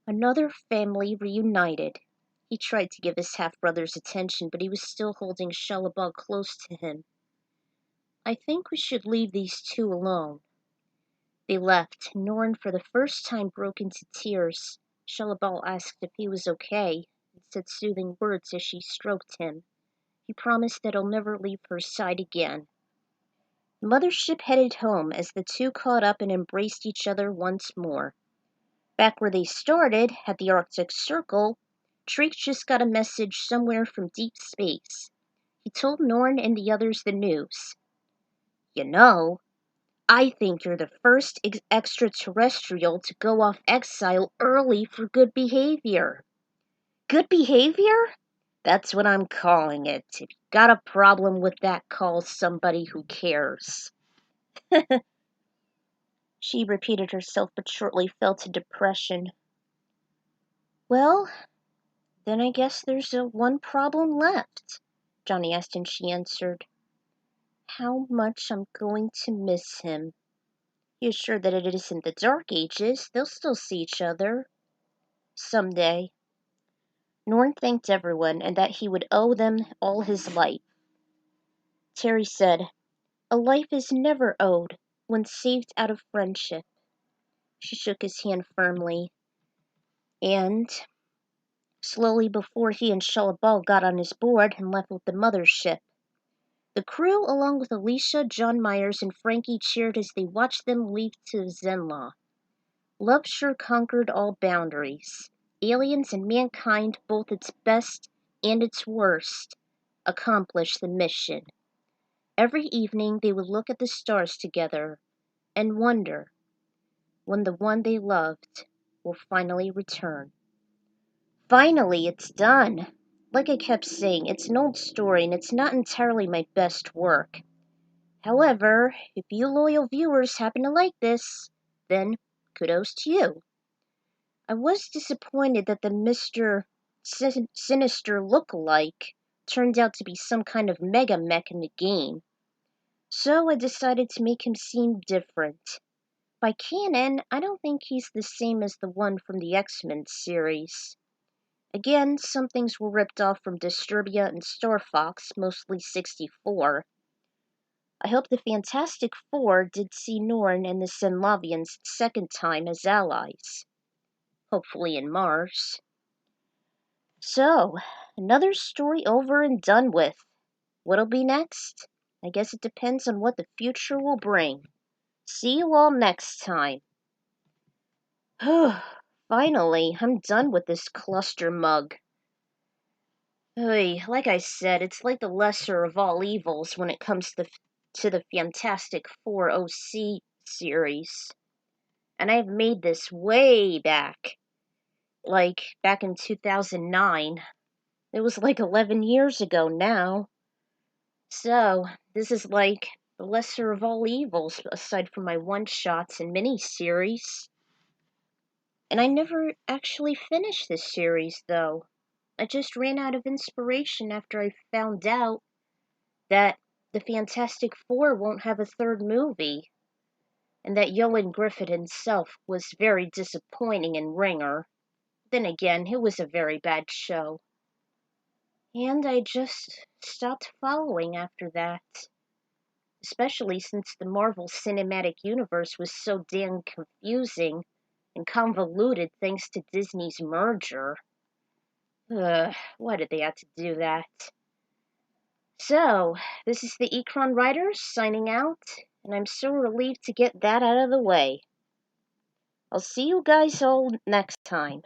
"Another family reunited." He tried to give his half-brother's attention, but he was still holding Shalla-Bal close to him. "I think we should leave these two alone." They left. Norn for the first time broke into tears. Shalla-Bal asked if he was okay, and said soothing words as she stroked him. He promised that he'll never leave her side again. The mothership headed home as the two caught up and embraced each other once more. Back where they started, at the Arctic Circle, Treek just got a message somewhere from deep space. He told Norn and the others the news. You know, I think you're the first extraterrestrial to go off exile early for good behavior. Good behavior? That's what I'm calling it. If you got a problem with that, call somebody who cares. She repeated herself, but shortly fell to depression. Well, then I guess there's one problem left, Johnny asked, and she answered, how much I'm going to miss him. He assured that it isn't the Dark Ages. They'll still see each other. Someday. Norn thanked everyone and that he would owe them all his life. Terry said, a life is never owed when saved out of friendship. She shook his hand firmly, and slowly before he and Shalla-Bal got on his board and left with the mothership. The crew, along with Alicia, John Myers, and Frankie, cheered as they watched them leave to Zenla. Love sure conquered all boundaries. Aliens and mankind, both its best and its worst, accomplished the mission. Every evening they would look at the stars together and wonder when the one they loved will finally return. Finally, it's done. Like I kept saying, it's an old story and it's not entirely my best work. However, if you loyal viewers happen to like this, then kudos to you. I was disappointed that the Mr. Sinister look-alike turned out to be some kind of mega mech in the game. So I decided to make him seem different. By canon, I don't think he's the same as the one from the X-Men series. Again, some things were ripped off from Disturbia and Star Fox, mostly 64. I hope the Fantastic Four did see Norn and the Zenlavians second time as allies. Hopefully in Mars. So, another story over and done with. What'll be next? I guess it depends on what the future will bring. See you all next time. Finally, I'm done with this cluster mug. Hey, like I said, it's like the lesser of all evils when it comes to the Fantastic Four OC series. And I've made this way back. Like, back in 2009. It was like 11 years ago now. So, this is like the lesser of all evils, aside from my one-shots and mini-series. And I never actually finished this series, though. I just ran out of inspiration after I found out that the Fantastic Four won't have a third movie, and that Ioan Gruffudd himself was very disappointing in Ringer. Then again, it was a very bad show. And I just stopped following after that. Especially since the Marvel Cinematic Universe was so damn confusing and convoluted thanks to Disney's merger. Why did they have to do that? So, this is the Ecron Writers signing out, and I'm so relieved to get that out of the way. I'll see you guys all next time.